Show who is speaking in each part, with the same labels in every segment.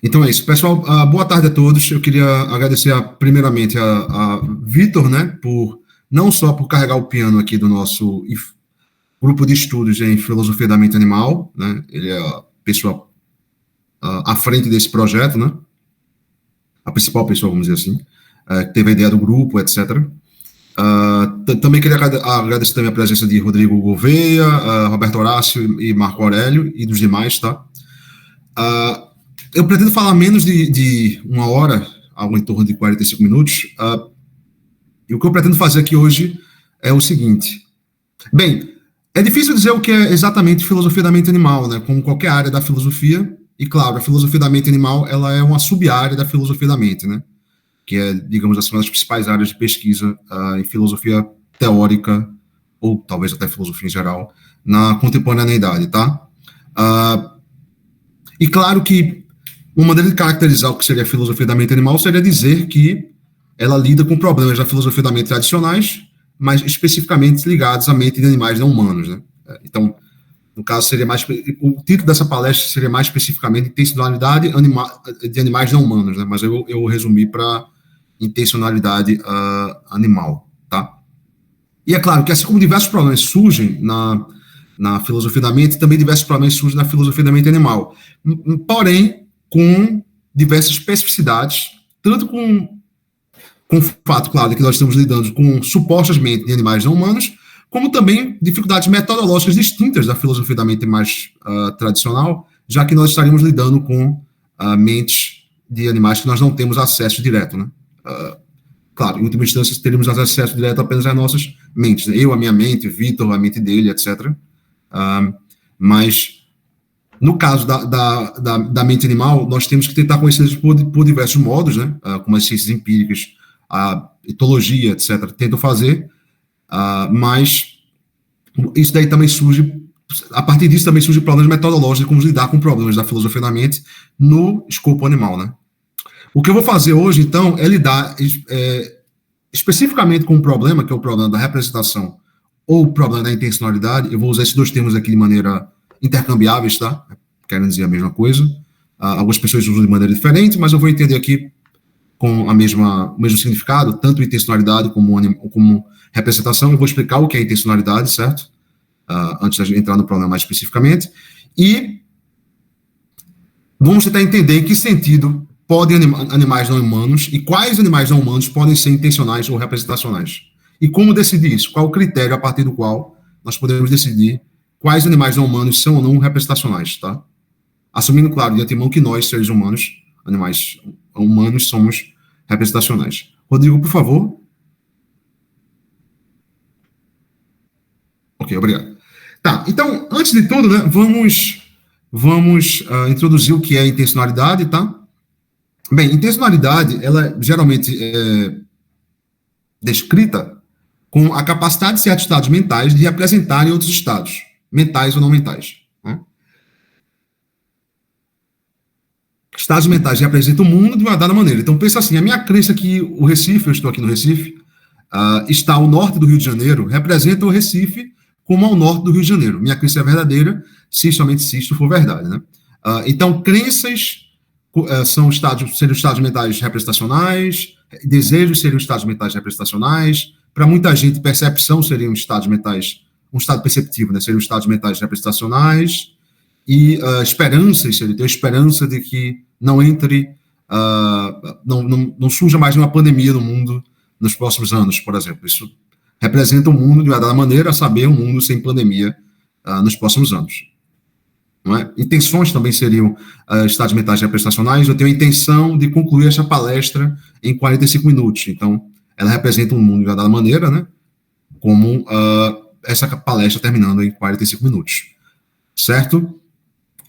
Speaker 1: Então é isso, pessoal. Boa tarde a todos. Eu queria agradecer primeiramente a Vitor, né, por não só por carregar o piano aqui do nosso grupo de estudos em filosofia da mente animal, né? Ele é a pessoa à frente desse projeto, né? A principal pessoa, vamos dizer assim, que teve a ideia do grupo, etc. Também queria agradecer também a presença de Rodrigo Gouveia, Roberto Horácio e Marco Aurélio e dos demais, tá? Eu pretendo falar menos de uma hora, algo em torno de 45 minutos, e o que eu pretendo fazer aqui hoje é o seguinte. Bem, é difícil dizer o que é exatamente filosofia da mente animal, né? Como qualquer área da filosofia, e claro, a filosofia da mente animal, ela é uma sub-área da filosofia da mente, né? Que é, digamos assim, uma das principais áreas de pesquisa em filosofia teórica, ou talvez até filosofia em geral, na contemporaneidade, tá? E claro que uma maneira de caracterizar o que seria a filosofia da mente animal seria dizer que ela lida com problemas da filosofia da mente tradicionais, mas especificamente ligados à mente de animais não humanos, né? Então, no caso, seria mais o título dessa palestra seria mais especificamente intencionalidade de animais não humanos, né? Mas eu resumi para intencionalidade animal, tá? E é claro que assim como diversos problemas surgem na filosofia da mente, também diversos problemas surgem na filosofia da mente animal, porém com diversas especificidades, tanto com o fato, claro, de que nós estamos lidando com supostamente de animais não humanos, como também dificuldades metodológicas distintas da filosofia da mente mais tradicional, já que nós estaríamos lidando com mentes de animais que nós não temos acesso direto, né? Claro, em última instância, teríamos acesso direto apenas às nossas mentes, né? Eu, a minha mente, Vitor, a mente dele, etc. Mas, no caso da mente animal, nós temos que tentar conhecer por diversos modos, né? Como as ciências empíricas, a etologia, etc., tentam fazer, mas isso daí também surge, a partir disso também surgem problemas metodológicos de como lidar com problemas da filosofia da mente no escopo animal, né? O que eu vou fazer hoje, então, é lidar especificamente com um problema, que é o problema da representação ou o problema da intencionalidade. Eu vou usar esses dois termos aqui de maneira intercambiáveis, tá? Querem dizer a mesma coisa. Algumas pessoas usam de maneira diferente, mas eu vou entender aqui com o mesmo significado, tanto intencionalidade como representação. Eu vou explicar o que é intencionalidade, certo? Antes de entrar no problema mais especificamente. E vamos tentar entender em que sentido podem animais não humanos e quais animais não humanos podem ser intencionais ou representacionais. E como decidir isso? Qual o critério a partir do qual nós podemos decidir quais animais não humanos são ou não representacionais, tá? Assumindo, claro, de antemão que nós, seres humanos, animais humanos, somos representacionais. Rodrigo, por favor. Ok, obrigado. Tá, então, antes de tudo, né, vamos introduzir o que é intencionalidade, tá? Bem, intencionalidade, ela geralmente é descrita com a capacidade de certos estados mentais de representarem outros estados, mentais ou não mentais. Né? Estados mentais representam o mundo de uma dada maneira. Então, pensa assim, a minha crença que o Recife, eu estou aqui no Recife, está ao norte do Rio de Janeiro, representa o Recife como ao norte do Rio de Janeiro. Minha crença é verdadeira, somente se isto for verdade. Né? Então, crenças seriam estados mentais representacionais, desejos seriam estados mentais representacionais, para muita gente, percepção seriam estados mentais, um estado perceptivo, né? Seriam estados mentais representacionais, e esperanças, seria ter a esperança de que não entre, não surja mais uma pandemia no mundo nos próximos anos, por exemplo. Isso representa um mundo, de uma dada maneira, a saber, um mundo sem pandemia nos próximos anos. Não é? Intenções também seriam estados mentais representacionais. Eu tenho a intenção de concluir essa palestra em 45 minutos. Então, ela representa um mundo de uma dada maneira, né? Como essa palestra terminando em 45 minutos. Certo?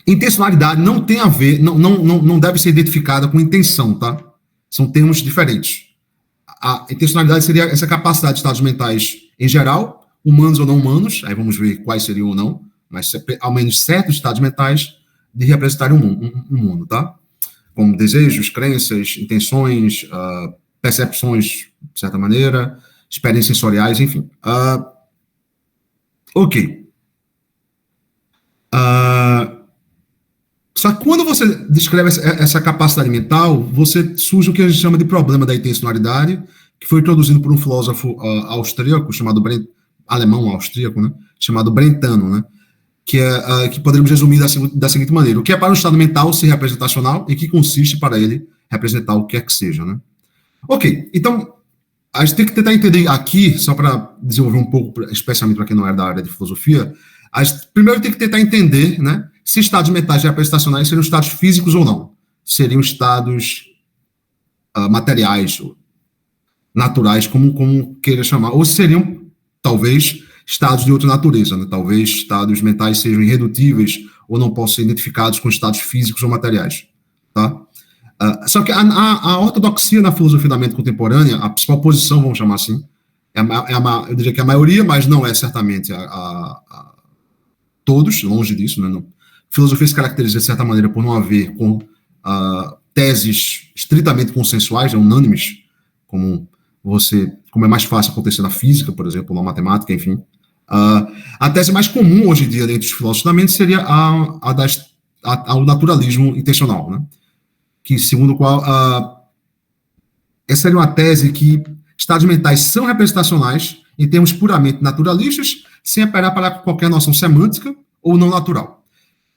Speaker 1: Intencionalidade não tem a ver, não deve ser identificada com intenção, tá? São termos diferentes. A intencionalidade seria essa capacidade de estados mentais em geral, humanos ou não humanos, aí vamos ver quais seriam ou não, mas ao menos certos estados mentais de representarem um mundo, tá? Como desejos, crenças, intenções, percepções, de certa maneira, experiências sensoriais, enfim. Ok. Só que quando você descreve essa capacidade mental, você surge o que a gente chama de problema da intencionalidade, que foi introduzido por um filósofo austríaco, alemão austríaco, né, chamado Brentano, né, que poderíamos resumir da seguinte maneira: o que é para um estado mental ser representacional e que consiste para ele representar o que quer que seja, né? Ok, então a gente tem que tentar entender aqui, só para desenvolver um pouco, especialmente para quem não é da área de filosofia, a gente primeiro tem que tentar entender, né, se estados mentais representacionais seriam estados físicos ou não. Seriam estados materiais, naturais, como queira chamar, ou seriam, talvez, estados de outra natureza, né? Talvez estados mentais sejam irredutíveis ou não possam ser identificados com estados físicos ou materiais, tá? Só que a ortodoxia na filosofia da mente contemporânea, a principal posição, vamos chamar assim, eu diria que a maioria, mas não é certamente todos, longe disso, né? Não. A filosofia se caracteriza, de certa maneira, por não haver teses estritamente consensuais, unânimes, como é mais fácil acontecer na física, por exemplo, na matemática, enfim. A tese mais comum hoje em dia entre os filósofos da mente seria o naturalismo intencional, né? Que, segundo o qual, essa seria uma tese que estados mentais são representacionais em termos puramente naturalistas, sem apelar para qualquer noção semântica ou não natural.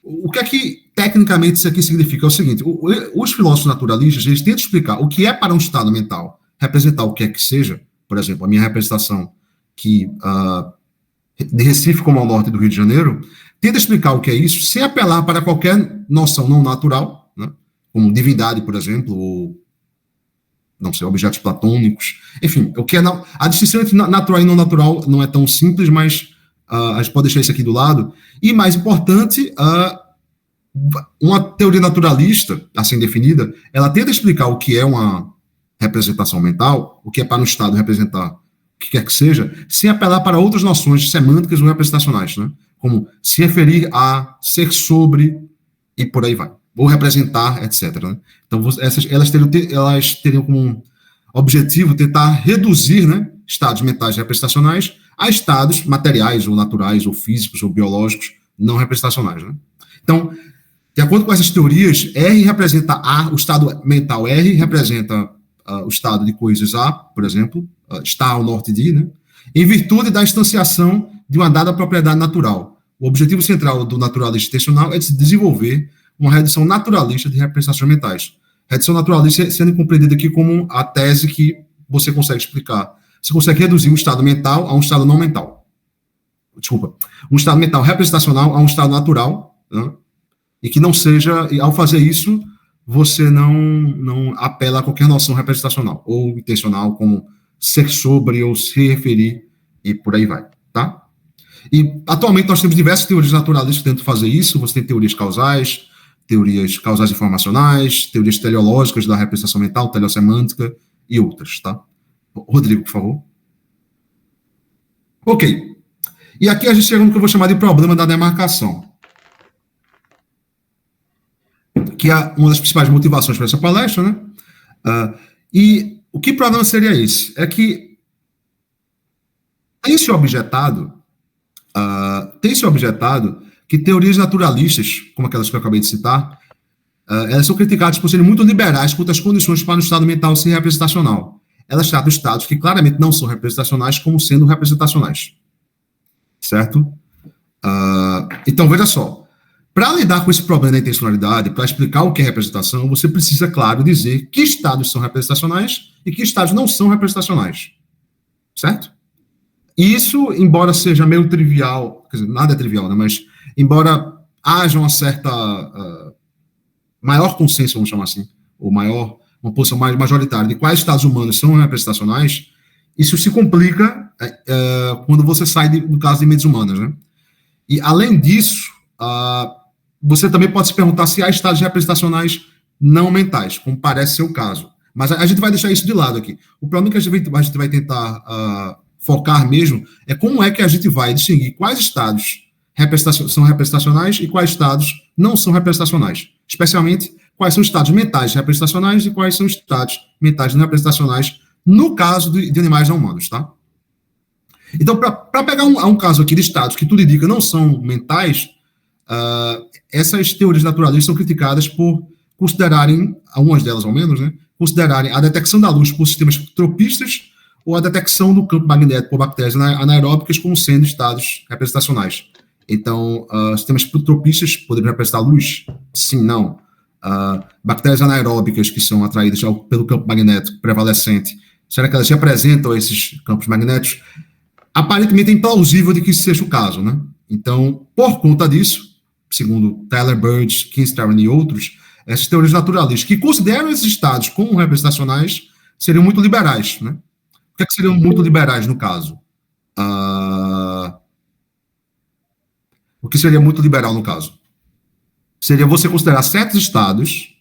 Speaker 1: O que é que, tecnicamente, isso aqui significa? É o seguinte: os filósofos naturalistas, eles tentam explicar o que é para um estado mental representar o que é que seja. Por exemplo, a minha representação de Recife como ao norte do Rio de Janeiro, tenta explicar o que é isso, sem apelar para qualquer noção não natural, né, como divindade, por exemplo, ou, não sei, objetos platônicos. Enfim, o que é a distinção entre natural e não natural não é tão simples, mas a gente pode deixar isso aqui do lado. E, mais importante, uma teoria naturalista, assim definida, ela tenta explicar o que é uma representação mental, o que é para um estado representar o que quer que seja, sem apelar para outras noções semânticas ou representacionais, né? Como se referir a, ser sobre, e por aí vai. Ou representar, etc. Né? Então, elas teriam como objetivo tentar reduzir, né, estados mentais representacionais a estados materiais, ou naturais, ou físicos, ou biológicos, não representacionais. Né? Então, de acordo com essas teorias, R representa A, o estado mental R representa o estado de coisas A, por exemplo, está ao norte de, né, em virtude da instanciação de uma dada propriedade natural. O objetivo central do naturalista intencional é de desenvolver uma redução naturalista de representações mentais. Redução naturalista sendo compreendida aqui como a tese que você consegue explicar. Você consegue reduzir um estado mental a um estado não mental. Desculpa. Um estado mental representacional a um estado natural, né? E que não seja, e ao fazer isso, você não apela a qualquer noção representacional ou intencional, como ser sobre ou se referir, e por aí vai, tá? E, atualmente, nós temos diversas teorias naturalistas que tentam fazer isso. Você tem teorias causais informacionais, teorias teleológicas da representação mental, teleossemântica e outras, tá? Rodrigo, por favor. Ok. E aqui a gente chega no que eu vou chamar de problema da demarcação, que é uma das principais motivações para essa palestra, né? E o que problema seria esse? É que tem-se objetado que teorias naturalistas, como aquelas que eu acabei de citar, elas são criticadas por serem muito liberais quanto às condições para o estado mental ser representacional. Elas tratam estados que claramente não são representacionais como sendo representacionais. Certo? Então, veja só. Para lidar com esse problema da intencionalidade, para explicar o que é representação, você precisa, claro, dizer que estados são representacionais e que estados não são representacionais. Certo? Isso, embora seja meio trivial, quer dizer, nada é trivial, né? Mas embora haja uma certa maior consenso, vamos chamar assim, ou uma posição mais majoritária de quais estados humanos são representacionais, isso se complica quando você sai do caso de mentes humanas, né? E, além disso, você também pode se perguntar se há estados representacionais não mentais, como parece ser o caso. Mas a gente vai deixar isso de lado aqui. O problema que a gente vai tentar focar mesmo é como é que a gente vai distinguir quais estados são representacionais e quais estados não são representacionais. Especialmente, quais são os estados mentais representacionais e quais são os estados mentais não representacionais no caso de animais não humanos, tá? Então, para pegar um caso aqui de estados que tudo indica não são mentais, essas teorias naturalistas são criticadas por considerarem, algumas delas ao menos, né, considerarem a detecção da luz por sistemas tropistas ou a detecção do campo magnético por bactérias anaeróbicas como sendo estados representacionais. Então, sistemas tropistas poderiam representar luz? Sim, não. Bactérias anaeróbicas que são atraídas pelo campo magnético prevalecente, será que elas representam esses campos magnéticos? Aparentemente é implausível de que isso seja o caso, né? Então, por conta disso, segundo Tyler Bird, Kinstern e outros, essas teorias naturalistas que consideram esses estados como representacionais seriam muito liberais, né? O que seriam muito liberais no caso? O que seria muito liberal no caso? Seria você considerar certos estados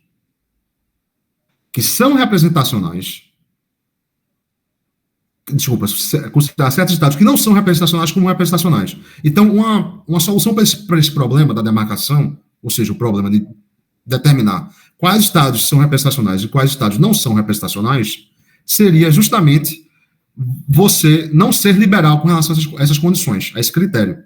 Speaker 1: que são representacionais, considerar certos estados que não são representacionais como representacionais. Então, uma solução para esse problema da demarcação, ou seja, o problema de determinar quais estados são representacionais e quais estados não são representacionais, seria justamente você não ser liberal com relação a essas condições, a esse critério.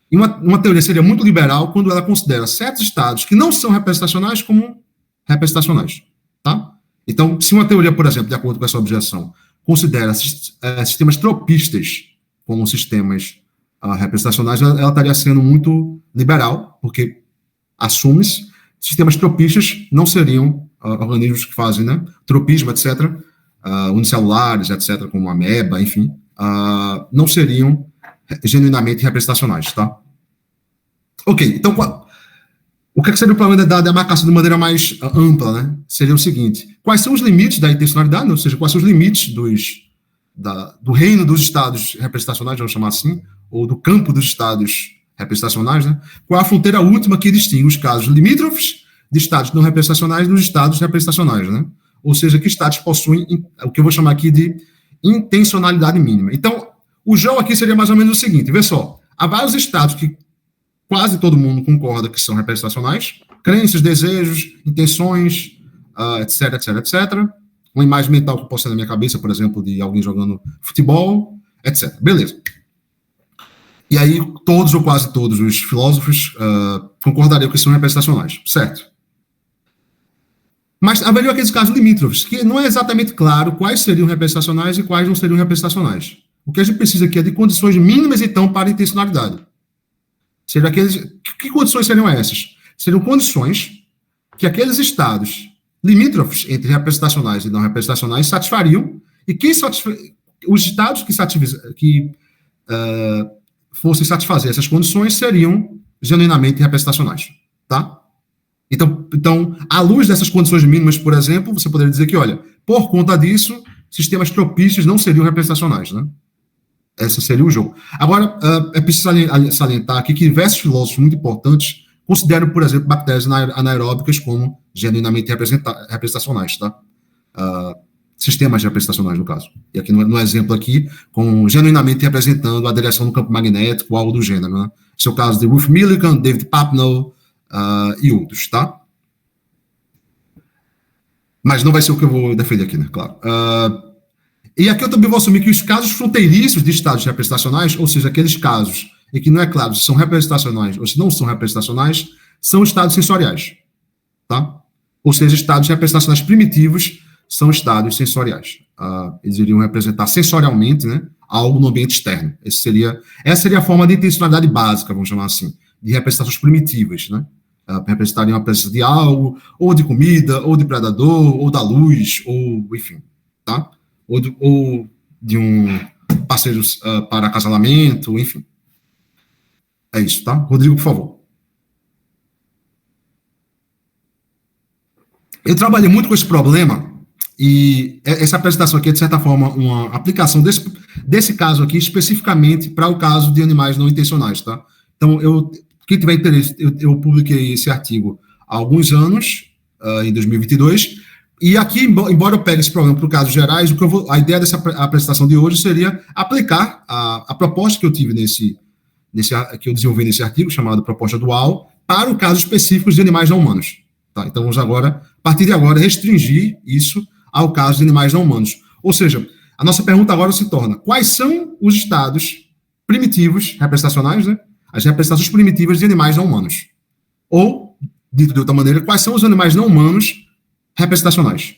Speaker 1: E uma teoria seria muito liberal quando ela considera certos estados que não são representacionais como representacionais, tá? Então, se uma teoria, por exemplo, de acordo com essa objeção, considera sistemas tropistas como sistemas representacionais, ela estaria sendo muito liberal, porque assume-se sistemas tropistas não seriam organismos que fazem, né, tropismo, etc., unicelulares, etc., como ameba, enfim, não seriam genuinamente representacionais, tá? Ok, então, o que seria o problema da demarcação de maneira mais ampla, né? Seria o seguinte: quais são os limites da intencionalidade, ou seja, quais são os limites do reino dos estados representacionais, vamos chamar assim, ou do campo dos estados representacionais, né? Qual a fronteira última que distingue os casos limítrofes de estados não representacionais dos estados representacionais, né? Ou seja, que estados possuem o que eu vou chamar aqui de intencionalidade mínima. Então, o jogo aqui seria mais ou menos o seguinte: vê só, há vários estados que quase todo mundo concorda que são representacionais, crenças, desejos, intenções, etc, etc, etc. Uma imagem mental que eu posso ter na minha cabeça, por exemplo, de alguém jogando futebol, etc. Beleza. E aí, todos ou quase todos os filósofos concordariam que são representacionais, certo? Mas haveriam aqueles casos limítrofes, que não é exatamente claro quais seriam representacionais e quais não seriam representacionais. O que a gente precisa aqui é de condições mínimas, então, para a intencionalidade. Que condições seriam essas? Seriam condições que aqueles estados limítrofes entre representacionais e não representacionais satisfariam, e os estados que fossem satisfazer essas condições seriam genuinamente representacionais, tá? Então, à luz dessas condições mínimas, por exemplo, você poderia dizer que, olha, por conta disso, sistemas propícios não seriam representacionais, né? Esse seria o jogo. Agora, é preciso salientar aqui que diversos filósofos muito importantes consideram, por exemplo, bactérias anaeróbicas como genuinamente representacionais, tá? Sistemas representacionais, no caso. E aqui no exemplo aqui, com genuinamente representando a direção do campo magnético ou algo do gênero, né? Esse é o caso de Ruth Millikan, David Papnow e outros, tá? Mas não vai ser o que eu vou defender aqui, né? Claro. E aqui eu também vou assumir que os casos fronteiriços de estados representacionais, ou seja, aqueles casos em que não é claro se são representacionais ou se não são representacionais, são estados sensoriais, tá? Ou seja, estados representacionais primitivos são estados sensoriais. Eles iriam representar sensorialmente, né, algo no ambiente externo. Essa seria a forma de intencionalidade básica, vamos chamar assim, de representações primitivas, né? Representariam a presença de algo, ou de comida, ou de predador, ou da luz, ou enfim, tá? Ou de um parceiro para acasalamento, enfim. É isso, tá? Rodrigo, por favor. Eu trabalhei muito com esse problema e essa apresentação aqui é, de certa forma, uma aplicação desse caso aqui, especificamente para o caso de animais não intencionais, tá? Então, quem tiver interesse, eu publiquei esse artigo há alguns anos, em 2022, e aqui, embora eu pegue esse problema para casos gerais, a ideia dessa apresentação de hoje seria aplicar a proposta que eu tive que eu desenvolvi nesse artigo, chamado Proposta Dual, para o caso específico de animais não humanos. Tá? Então, vamos agora, a partir de agora, restringir isso ao caso de animais não humanos. Ou seja, a nossa pergunta agora se torna: quais são os estados primitivos, representacionais, né? As representações primitivas de animais não humanos? Ou, dito de outra maneira, quais são os animais não humanos representacionais?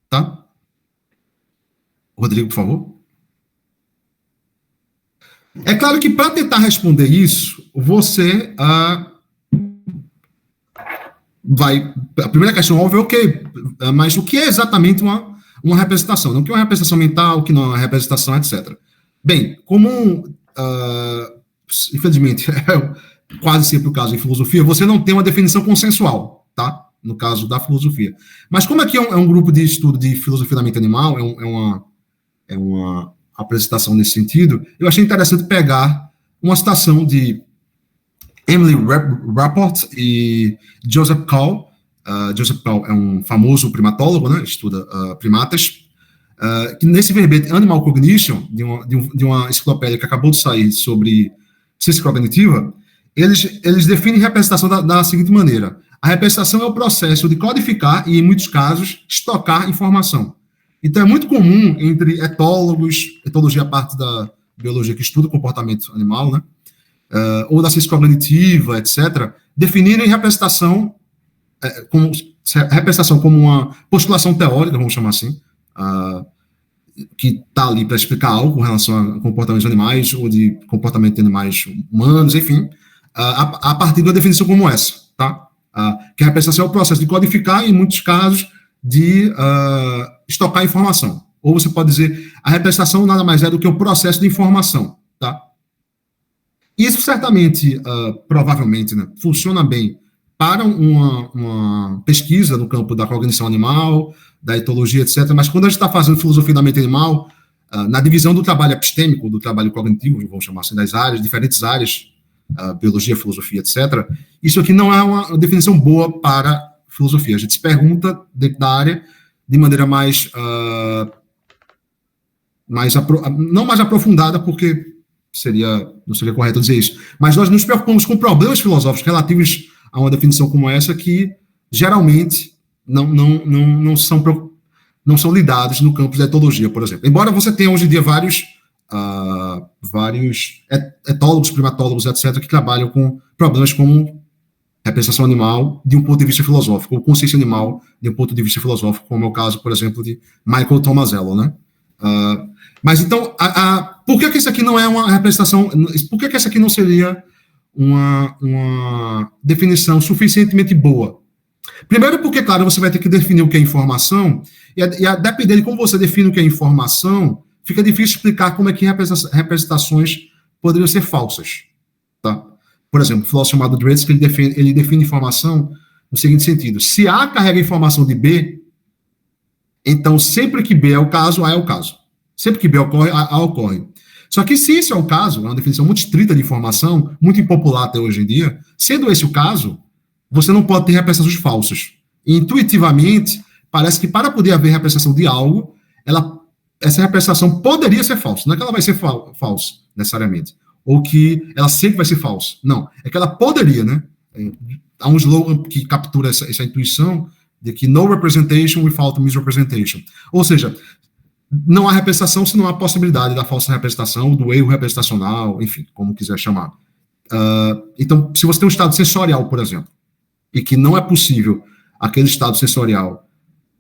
Speaker 1: Tá? Rodrigo, por favor. É claro que para tentar responder isso, você vai. A primeira questão óbvia é ok, mas o que é exatamente uma representação? Não, o que é uma representação mental, o que não é uma representação, etc. Bem, como infelizmente é quase sempre o caso em filosofia, você não tem uma definição consensual, tá? No caso da filosofia. Mas como aqui é um grupo de estudo de filosofia da mente animal, é uma apresentação nesse sentido, eu achei interessante pegar uma citação de Emily Rapport e Joseph Call. Joseph Call é um famoso primatólogo, né? Estuda primatas. Que nesse verbete Animal Cognition, de uma enciclopédia que acabou de sair sobre ciência cognitiva, eles definem representação da seguinte maneira: a representação é o processo de codificar e, em muitos casos, estocar informação. Então, é muito comum entre etólogos, etologia é a parte da biologia que estuda o comportamento animal, né? Ou da ciência cognitiva, etc., definirem representação como uma postulação teórica, vamos chamar assim, que está ali para explicar algo com relação a comportamentos animais ou de comportamento de animais humanos, enfim, a partir de uma definição como essa, tá? Que a representação é o processo de codificar e, em muitos casos, de estocar informação. Ou você pode dizer, a representação nada mais é do que o processo de informação, tá? Isso certamente, provavelmente, né, funciona bem para uma pesquisa no campo da cognição animal, da etologia, etc. Mas quando a gente está fazendo filosofia da mente animal, na divisão do trabalho epistêmico, do trabalho cognitivo, vamos chamar assim, das áreas, diferentes áreas, biologia, filosofia, etc., isso aqui não é uma definição boa para filosofia. A gente se pergunta dentro da área de maneira não mais aprofundada, porque não seria correto dizer isso, mas nós nos preocupamos com problemas filosóficos relativos a uma definição como essa que geralmente não são lidados no campo da etologia, por exemplo. Embora você tenha hoje em dia vários etólogos, primatólogos, etc., que trabalham com problemas como representação animal de um ponto de vista filosófico, ou consciência animal de um ponto de vista filosófico, como é o caso, por exemplo, de Michael Tomasello, né? Mas então, por que isso aqui não é uma representação? Por que isso aqui não seria uma definição suficientemente boa? Primeiro, porque, claro, você vai ter que definir o que é informação, e a depender de como você define o que é informação, fica difícil explicar como é que representações poderiam ser falsas. Tá? Por exemplo, o filósofo chamado Dretske, ele define informação no seguinte sentido: se A carrega informação de B, então sempre que B é o caso, A é o caso. Sempre que B ocorre, A ocorre. Só que se isso é o caso, é uma definição muito estrita de informação, muito impopular até hoje em dia, sendo esse o caso, você não pode ter representações falsas. E, intuitivamente, parece que para poder haver representação de algo, essa representação poderia ser falsa. Não é que ela vai ser falsa, necessariamente. Ou que ela sempre vai ser falsa. Não. É que ela poderia, né? Há um slogan que captura essa intuição de que no representation without misrepresentation. Ou seja, não há representação se não há possibilidade da falsa representação, do erro representacional, enfim, como quiser chamar. Então, se você tem um estado sensorial, por exemplo, e que não é possível aquele estado sensorial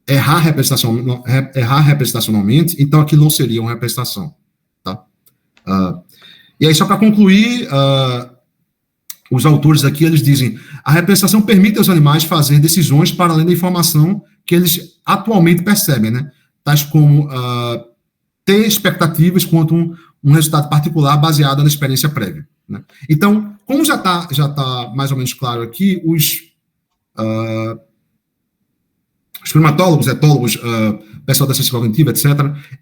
Speaker 1: errar representacionalmente, então aquilo não seria uma representação. Tá? E aí, só para concluir, os autores aqui, eles dizem: a representação permite aos animais fazer decisões para além da informação que eles atualmente percebem, né? Tais como ter expectativas quanto um resultado particular baseado na experiência prévia. Né? Então, como já tá mais ou menos claro aqui, os primatólogos, etólogos, pessoal da ciência cognitiva, etc.,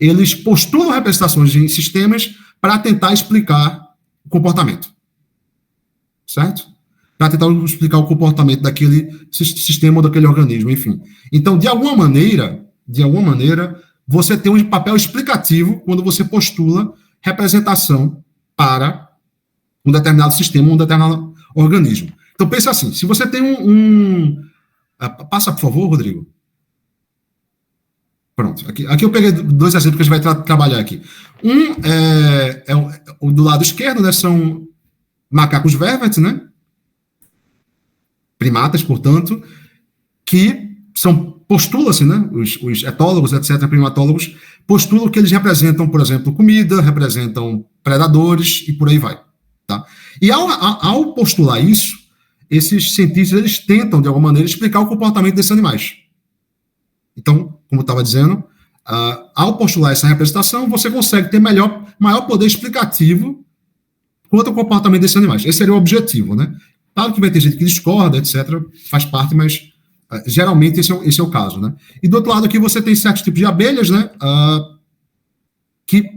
Speaker 1: eles postulam representações em sistemas para tentar explicar o comportamento. Certo? Para tentar explicar o comportamento daquele sistema ou daquele organismo, enfim. Então, de alguma maneira, você tem um papel explicativo quando você postula representação para um determinado sistema, um determinado organismo. Então, pensa assim, se você tem passa, por favor, Rodrigo. Pronto, aqui eu peguei dois exemplos que a gente vai trabalhar aqui. Do lado esquerdo, né, são macacos vervet, né? primatas, portanto, que postula-se, né, os etólogos, etc., primatólogos, postulam que eles representam, por exemplo, comida, representam predadores e por aí vai. Tá? E ao postular isso, esses cientistas eles tentam, de alguma maneira, explicar o comportamento desses animais. Então, como eu estava dizendo, ao postular essa representação, você consegue ter maior poder explicativo quanto ao comportamento desses animais. Esse seria o objetivo, né? Claro que vai ter gente que discorda, etc., faz parte, mas geralmente esse é o caso, né? E do outro lado aqui você tem certos tipos de abelhas, né? Que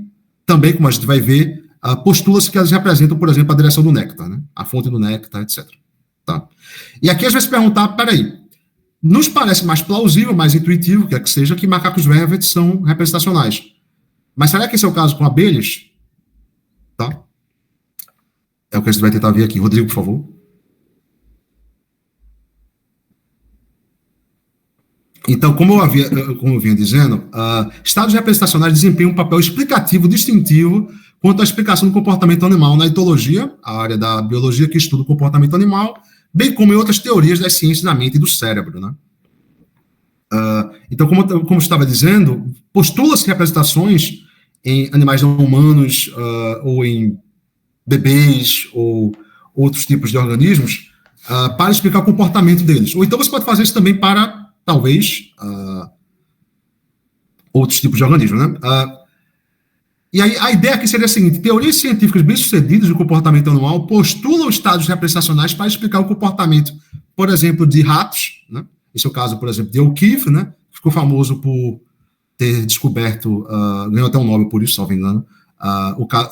Speaker 1: também, como a gente vai ver, postula-se que elas representam, por exemplo, a direção do néctar, né? A fonte do néctar, etc. Tá? E aqui às vezes perguntar, peraí, nos parece mais plausível, mais intuitivo, quer que seja, que macacos vervet são representacionais. Mas será que esse é o caso com abelhas? Tá? É o que a gente vai tentar ver aqui. Rodrigo, por favor. Então, como eu vinha dizendo, estados representacionais desempenham um papel explicativo distintivo quanto à explicação do comportamento animal na etologia, a área da biologia que estuda o comportamento animal, bem como em outras teorias das ciências da mente e do cérebro, né? Então, como eu estava dizendo, postula-se representações em animais não humanos, ou em bebês, ou outros tipos de organismos, para explicar o comportamento deles. Ou então você pode fazer isso também para, talvez, outros tipos de organismos, né? E aí a ideia aqui seria a seguinte: teorias científicas bem-sucedidas do comportamento animal postulam estados representacionais para explicar o comportamento, por exemplo, de ratos, né? Esse é o caso, por exemplo, de O'Keefe, né? Ficou famoso por ter descoberto, ganhou até um Nobel por isso, se não me engano,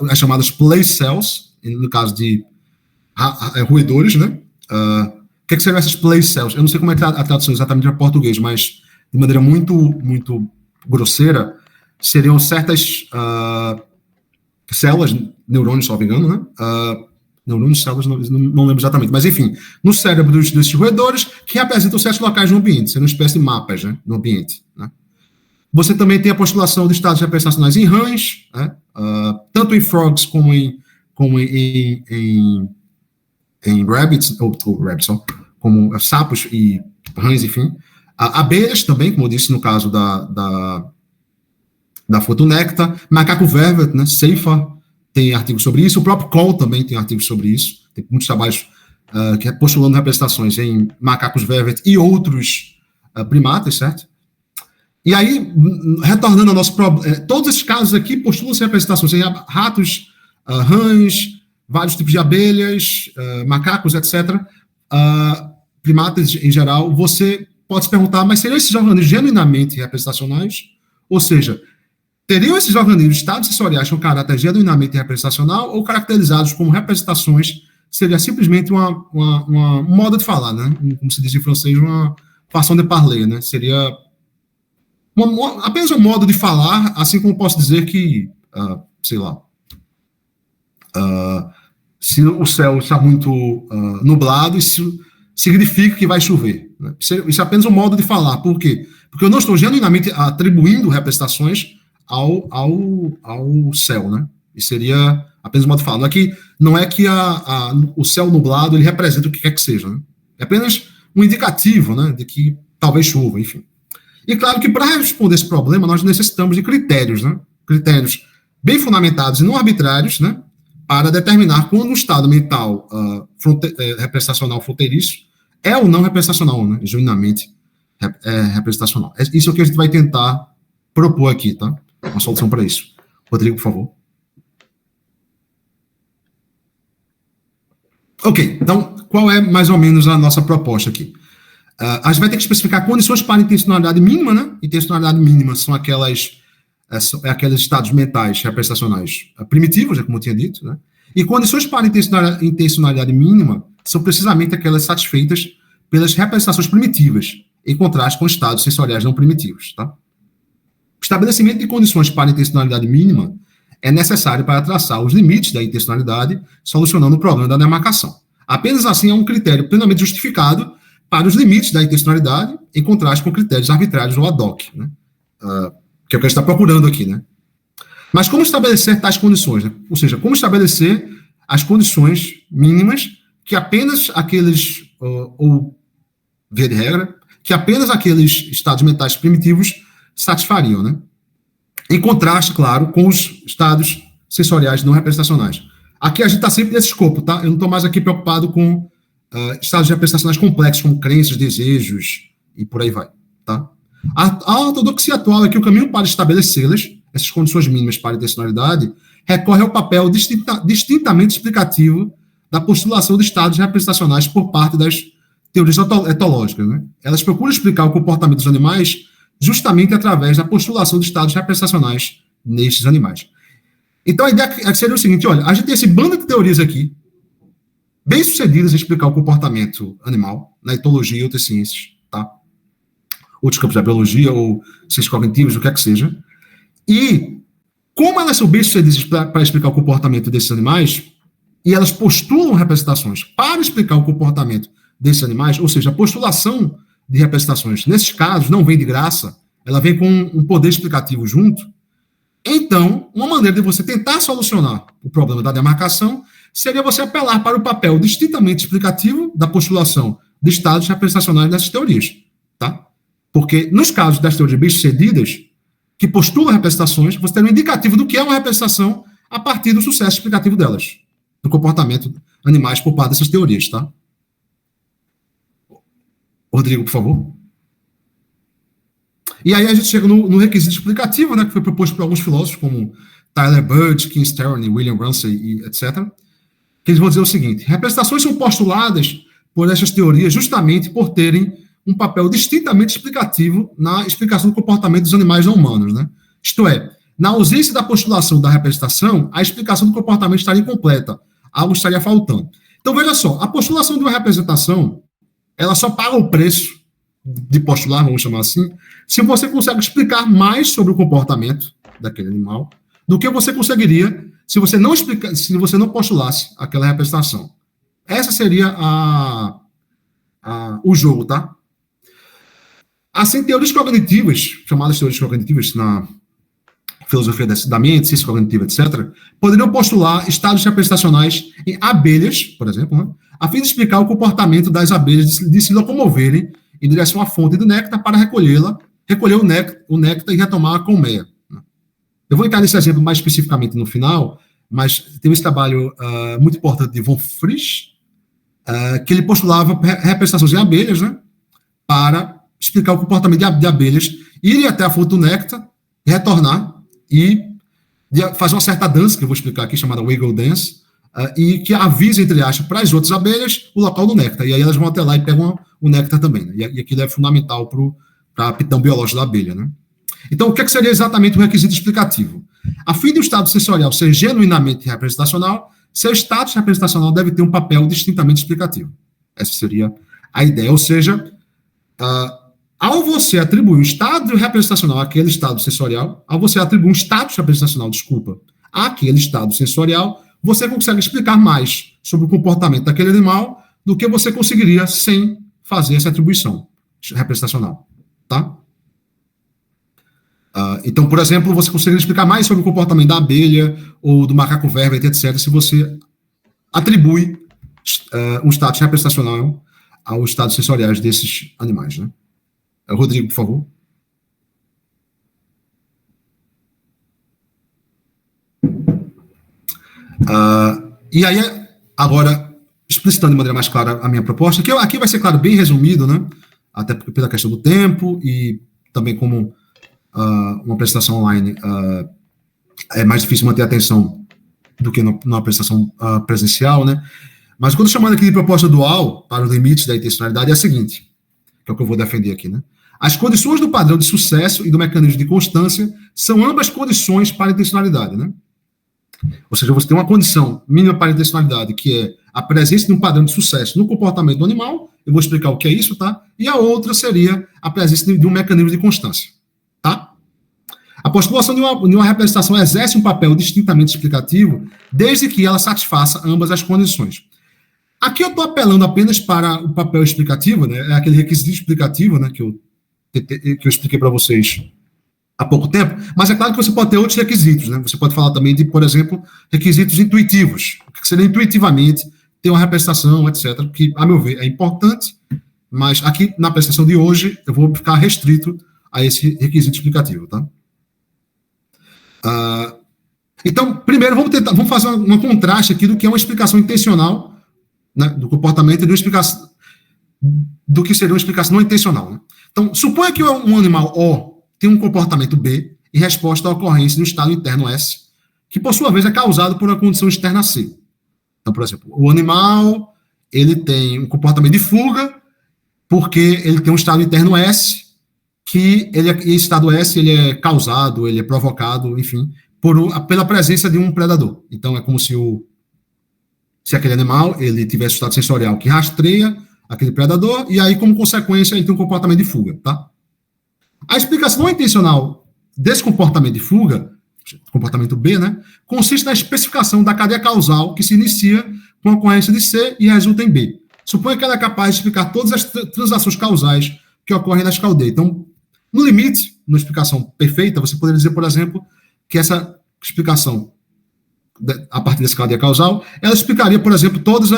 Speaker 1: as chamadas place cells, no caso de roedores, né? O que seriam essas place cells? Eu não sei como é que a tradução exatamente para português, mas de maneira muito, muito grosseira, seriam certas células, neurônios, se não me engano, né? Neurônios, células, não lembro exatamente, mas enfim, no cérebro desses roedores, que representam certos locais no ambiente, seriam uma espécie de mapas, né, no ambiente, né? Você também tem a postulação de estados representacionais em rãs, né? Tanto em frogs como em rabbits, ou rabbits, como sapos e rãs, enfim. Abelhas também, como eu disse no caso da fotonecta. Macaco vervet, né? Seifa tem artigos sobre isso. O próprio Cole também tem artigos sobre isso. Tem muitos trabalhos postulando representações em macacos vervet e outros primatas, certo? E aí, retornando ao nosso problema, todos esses casos aqui postulam-se representações em ratos, rãs, vários tipos de abelhas, macacos, etc. Primatas em geral. Você pode se perguntar, mas seriam esses organismos genuinamente representacionais? Ou seja, teriam esses organismos estados sensoriais com caráter genuinamente representacional ou caracterizados como representações? Seria simplesmente um modo de falar, né? Como se diz em francês, uma façon de parler, né? Seria apenas um modo de falar, assim como posso dizer que, sei lá, se o céu está muito nublado, isso significa que vai chover, né? Isso é apenas um modo de falar. Por quê? Porque eu não estou genuinamente atribuindo representações ao céu, né? Isso seria apenas um modo de falar. Não é que o céu nublado ele representa o que quer que seja, né? É apenas um indicativo, né, de que talvez chova, enfim. E claro que para responder esse problema nós necessitamos de critérios, né? Critérios bem fundamentados e não arbitrários, né? Para determinar quando um estado mental representacional fronteiriço é ou não representacional, né? Genuinamente representacional. Isso é o que a gente vai tentar propor aqui, tá? Uma solução para isso. Rodrigo, por favor. Ok, então, qual é mais ou menos a nossa proposta aqui? A gente vai ter que especificar condições para intencionalidade mínima, né? Intencionalidade mínima são aqueles estados mentais representacionais primitivos, como eu tinha dito, né? E condições para intencionalidade mínima são precisamente aquelas satisfeitas pelas representações primitivas, em contraste com estados sensoriais não primitivos, tá? O estabelecimento de condições para intencionalidade mínima é necessário para traçar os limites da intencionalidade, solucionando o problema da demarcação. Apenas assim é um critério plenamente justificado para os limites da intencionalidade, em contraste com critérios arbitrários ou ad hoc, né? Que é o que a gente está procurando aqui, né? Mas como estabelecer tais condições, né? Ou seja, como estabelecer as condições mínimas que apenas aqueles, ou via de regra, que apenas aqueles estados mentais primitivos satisfariam, né? Em contraste, claro, com os estados sensoriais não representacionais. Aqui a gente está sempre nesse escopo, tá? Eu não estou mais aqui preocupado com estados representacionais complexos, como crenças, desejos e por aí vai, tá? A ortodoxia atual é que o caminho para estabelecê-las, essas condições mínimas para a intencionalidade, recorre ao papel distintamente explicativo da postulação de estados representacionais por parte das teorias etológicas, né? Elas procuram explicar o comportamento dos animais justamente através da postulação de estados representacionais nestes animais. Então, a ideia seria o seguinte, olha, a gente tem esse bando de teorias aqui, bem sucedidas em explicar o comportamento animal, na etologia e outras ciências, tá? Outros campos da biologia ou ciências cognitivas, o que é que seja. E, como elas são bem sucedidas para explicar o comportamento desses animais, e elas postulam representações para explicar o comportamento desses animais, ou seja, a postulação de representações, nesses casos, não vem de graça, ela vem com um poder explicativo junto. Então, uma maneira de você tentar solucionar o problema da demarcação seria você apelar para o papel distintamente explicativo da postulação de estados representacionais dessas teorias, tá? Porque, nos casos das teorias bem-sucedidas, que postulam representações, você tem um indicativo do que é uma representação a partir do sucesso explicativo delas, do comportamento animais por parte dessas teorias, tá? Rodrigo, por favor. E aí a gente chega no requisito explicativo, né, que foi proposto por alguns filósofos, como Tyler Bird, Kim Sterling, William Ramsey, e etc., que eles vão dizer o seguinte: representações são postuladas por essas teorias justamente por terem um papel distintamente explicativo na explicação do comportamento dos animais não humanos, né? Isto é, na ausência da postulação da representação, a explicação do comportamento estaria incompleta, algo estaria faltando. Então, veja só, a postulação de uma representação, ela só paga o preço de postular, vamos chamar assim, se você consegue explicar mais sobre o comportamento daquele animal do que você conseguiria se você não postulasse aquela representação. Essa seria o jogo, tá? Assim, teorias cognitivas, chamadas teorias cognitivas na filosofia da mente, ciência cognitiva, etc., poderiam postular estados representacionais em abelhas, por exemplo, né, a fim de explicar o comportamento das abelhas de se locomoverem em direção à fonte do néctar para recolher o néctar e retomar a colmeia. Eu vou entrar nesse exemplo mais especificamente no final, mas tem esse trabalho muito importante de von Frisch, que ele postulava representações em abelhas, né, para explicar o comportamento de abelhas, irem até a fonte do néctar, retornar e fazer uma certa dança, que eu vou explicar aqui, chamada wiggle dance, e que avisa, entre aspas, para as outras abelhas o local do néctar. E aí elas vão até lá e pegam o néctar também. Né? E aquilo é fundamental para a aptidão biológica da abelha. Né? Então, o que seria exatamente o requisito explicativo? A fim de o estado sensorial ser genuinamente representacional, seu status representacional deve ter um papel distintamente explicativo. Essa seria a ideia. Ou seja, ao você atribuir um estado representacional àquele estado sensorial, ao você atribuir um status representacional, àquele estado sensorial, você consegue explicar mais sobre o comportamento daquele animal do que você conseguiria sem fazer essa atribuição representacional, tá? Então, por exemplo, você conseguiria explicar mais sobre o comportamento da abelha ou do macaco vervet, etc., se você atribui um status representacional aos estados sensoriais desses animais, né? Rodrigo, por favor. E aí, agora, explicitando de maneira mais clara a minha proposta, que aqui vai ser, claro, bem resumido, né? Até pela questão do tempo e também como uma apresentação online é mais difícil manter a atenção do que numa apresentação presencial, né? Mas quando chamando aqui de proposta dual para os limites da intencionalidade é a seguinte, que é o que eu vou defender aqui, né? As condições do padrão de sucesso e do mecanismo de constância são ambas condições para a intencionalidade, né? Ou seja, você tem uma condição mínima para a intencionalidade, que é a presença de um padrão de sucesso no comportamento do animal, eu vou explicar o que é isso, tá? E a outra seria a presença de um mecanismo de constância, tá? A postulação de uma representação exerce um papel distintamente explicativo, desde que ela satisfaça ambas as condições. Aqui eu estou apelando apenas para o papel explicativo, né? É aquele requisito explicativo, né, que eu expliquei para vocês há pouco tempo, mas é claro que você pode ter outros requisitos, né? Você pode falar também de, por exemplo, requisitos intuitivos, o que seria intuitivamente ter uma representação, etc., que, a meu ver, é importante mas aqui na apresentação de hoje eu vou ficar restrito a esse requisito explicativo, tá? Então, primeiro, vamos fazer um contraste aqui do que é uma explicação intencional, né, do comportamento e de uma explicação do que seria uma explicação não intencional, né? Então, suponha que um animal O tem um comportamento B em resposta à ocorrência de um estado interno S, que por sua vez é causado por uma condição externa C. Então, por exemplo, o animal ele tem um comportamento de fuga porque ele tem um estado interno S, que esse estado S ele é causado, ele é provocado, enfim, pela presença de um predador. Então, é como se aquele animal ele tivesse um estado sensorial que rastreia aquele predador, e aí, como consequência, ele tem um comportamento de fuga, tá? A explicação não intencional desse comportamento de fuga, comportamento B, né, consiste na especificação da cadeia causal que se inicia com a ocorrência de C e resulta em B. Suponha que ela é capaz de explicar todas as transações causais que ocorrem nessa cadeia. Então, no limite, numa explicação perfeita, você poderia dizer, por exemplo, que essa explicação, a partir dessa cadeia causal, ela explicaria, por exemplo, todas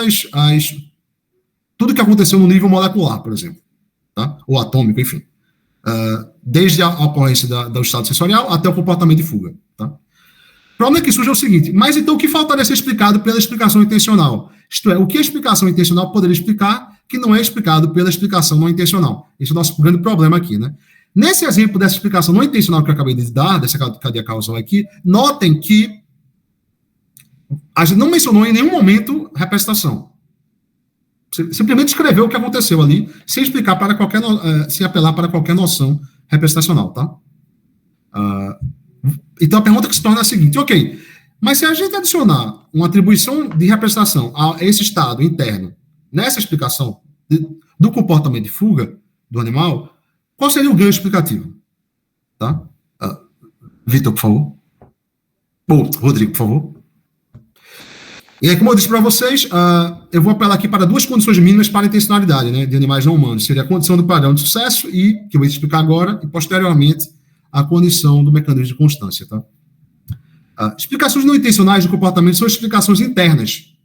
Speaker 1: tudo que aconteceu no nível molecular, por exemplo, tá? Ou atômico, enfim. Desde a ocorrência do estado sensorial até o comportamento de fuga, tá? O problema que surge é o seguinte, mas então o que faltaria ser explicado pela explicação intencional? Isto é, o que a explicação intencional poderia explicar que não é explicado pela explicação não intencional? Esse é o nosso grande problema aqui, né? Nesse exemplo dessa explicação não intencional que eu acabei de dar, dessa cadeia causal aqui, notem que a gente não mencionou em nenhum momento representação. Simplesmente escreveu o que aconteceu ali, sem explicar para sem apelar para qualquer noção representacional, tá? Então a pergunta que se torna é a seguinte, ok, mas se a gente adicionar uma atribuição de representação a esse estado interno, nessa explicação do comportamento de fuga do animal, qual seria o ganho explicativo? Tá? Vitor, por favor. Ou Rodrigo, por favor. E aí, como eu disse para vocês, eu vou apelar aqui para duas condições mínimas para a intencionalidade, né, de animais não humanos. Seria a condição do padrão de sucesso que eu vou explicar agora, e posteriormente a condição do mecanismo de constância. Tá? Explicações não intencionais de comportamento são explicações internas.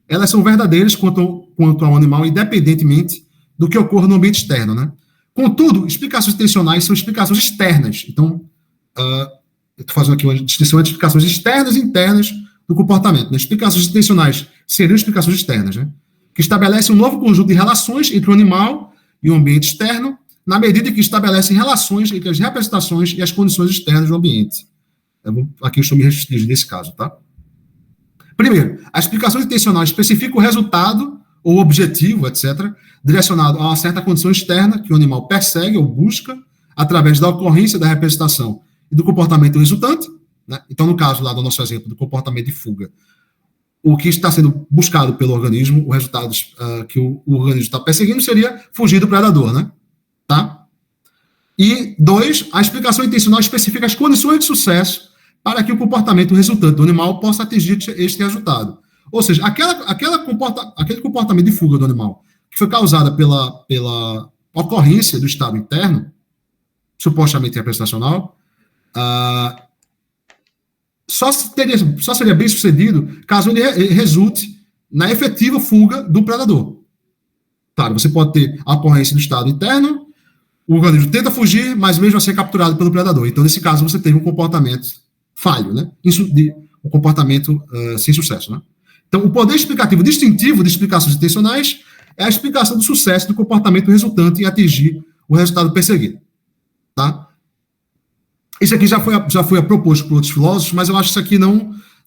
Speaker 1: Elas são verdadeiras quanto ao animal, independentemente do que ocorra no ambiente externo. Né? Contudo, explicações intencionais são explicações externas. Então, eu estou fazendo aqui uma distinção entre explicações externas e internas do comportamento. Né? Explicações intencionais seriam explicações externas, né? Que estabelecem um novo conjunto de relações entre o animal e o ambiente externo, na medida em que estabelecem relações entre as representações e as condições externas do ambiente. Aqui eu estou me restringindo nesse caso, tá? Primeiro, a explicação intencional especifica o resultado ou objetivo, etc., direcionado a uma certa condição externa que o animal persegue ou busca através da ocorrência da representação e do comportamento resultante. Né? Então, no caso lá do nosso exemplo do comportamento de fuga, o que está sendo buscado pelo organismo, o resultado que o organismo está perseguindo seria fugir do predador, né? Tá? E, dois, a explicação intencional especifica as condições de sucesso para que o comportamento resultante do animal possa atingir este resultado. Ou seja, aquele comportamento de fuga do animal que foi causado pela ocorrência do estado interno, supostamente representacional, só seria bem sucedido caso ele resulte na efetiva fuga do predador. Claro, você pode ter a ocorrência do estado interno, o organismo tenta fugir, mas mesmo assim é capturado pelo predador. Então, nesse caso, você teve um comportamento falho, né? Um comportamento sem sucesso, né? Então, o poder explicativo distintivo de explicações intencionais é a explicação do sucesso do comportamento resultante em atingir o resultado perseguido. Tá? Isso aqui já foi proposto por outros filósofos, mas eu acho que isso aqui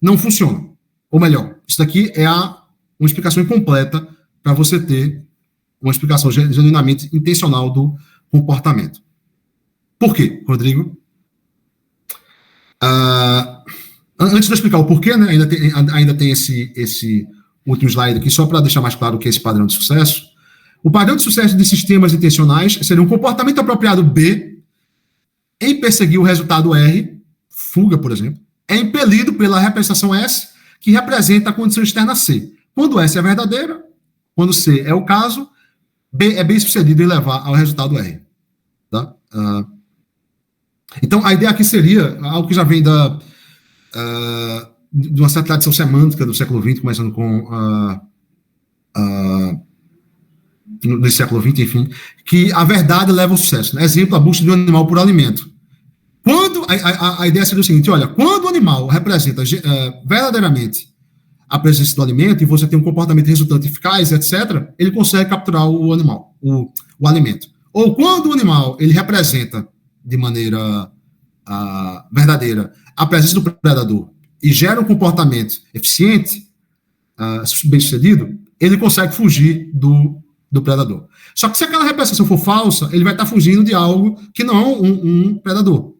Speaker 1: não funciona. Ou melhor, isso daqui é uma explicação incompleta para você ter uma explicação genuinamente intencional do comportamento. Por quê, Rodrigo? Antes de eu explicar o porquê, né, ainda tem esse último slide aqui, só para deixar mais claro o que é esse padrão de sucesso. O padrão de sucesso de sistemas intencionais seria um comportamento apropriado B em perseguir o resultado R, fuga, por exemplo, é impelido pela representação S, que representa a condição externa C. Quando S é verdadeira, quando C é o caso, B é bem sucedido em levar ao resultado R. Tá? Então, a ideia aqui seria algo que já vem de uma certa tradição semântica do século XX, começando com no século XX, enfim, que a verdade leva ao sucesso. Né? Exemplo, a busca de um animal por alimento. Quando a ideia seria o seguinte, olha, quando o animal representa verdadeiramente a presença do alimento e você tem um comportamento resultante eficaz, etc., ele consegue capturar o animal, o alimento. Ou quando o animal ele representa de maneira verdadeira a presença do predador e gera um comportamento eficiente, bem-sucedido, ele consegue fugir do predador. Só que se aquela representação for falsa, ele vai estar fugindo de algo que não é um predador.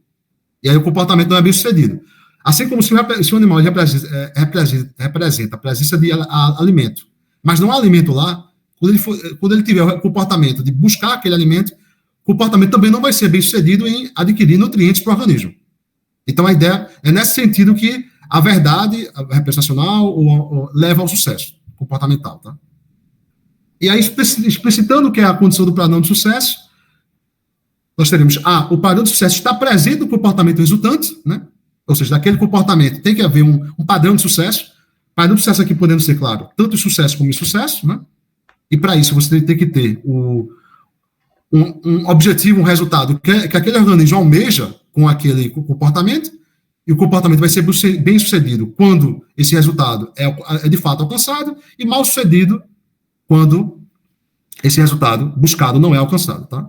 Speaker 1: E aí o comportamento não é bem-sucedido. Assim como se o animal representa a presença de alimento, mas não há alimento lá, quando ele tiver o comportamento de buscar aquele alimento, o comportamento também não vai ser bem-sucedido em adquirir nutrientes para o organismo. Então a ideia é nesse sentido que a verdade representacional leva ao sucesso comportamental. Tá? E aí, explicitando o que é a condição do padrão de sucesso, nós teremos o padrão de sucesso está presente no comportamento resultante, né? Ou seja, daquele comportamento tem que haver um padrão de sucesso. Padrão de sucesso aqui podendo ser, claro, tanto sucesso como insucesso, né? E para isso você tem que ter um objetivo, um resultado que aquele organismo almeja com aquele comportamento, e o comportamento vai ser bem sucedido quando esse resultado é de fato alcançado, e mal sucedido quando esse resultado buscado não é alcançado, tá?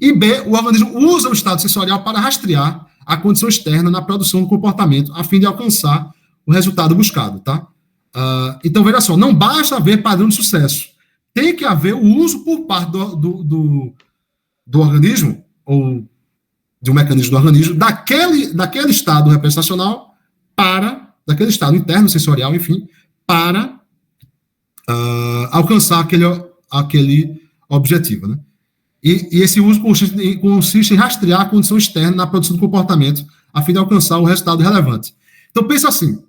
Speaker 1: E B, o organismo usa o estado sensorial para rastrear a condição externa na produção do comportamento, a fim de alcançar o resultado buscado, tá? Então, veja só, não basta haver padrão de sucesso, tem que haver o uso por parte do organismo, ou de um mecanismo do organismo, daquele estado representacional daquele estado interno, sensorial, enfim, para alcançar aquele objetivo, né? E esse uso consiste em rastrear a condição externa na produção do comportamento, a fim de alcançar o resultado relevante. Então, pensa assim,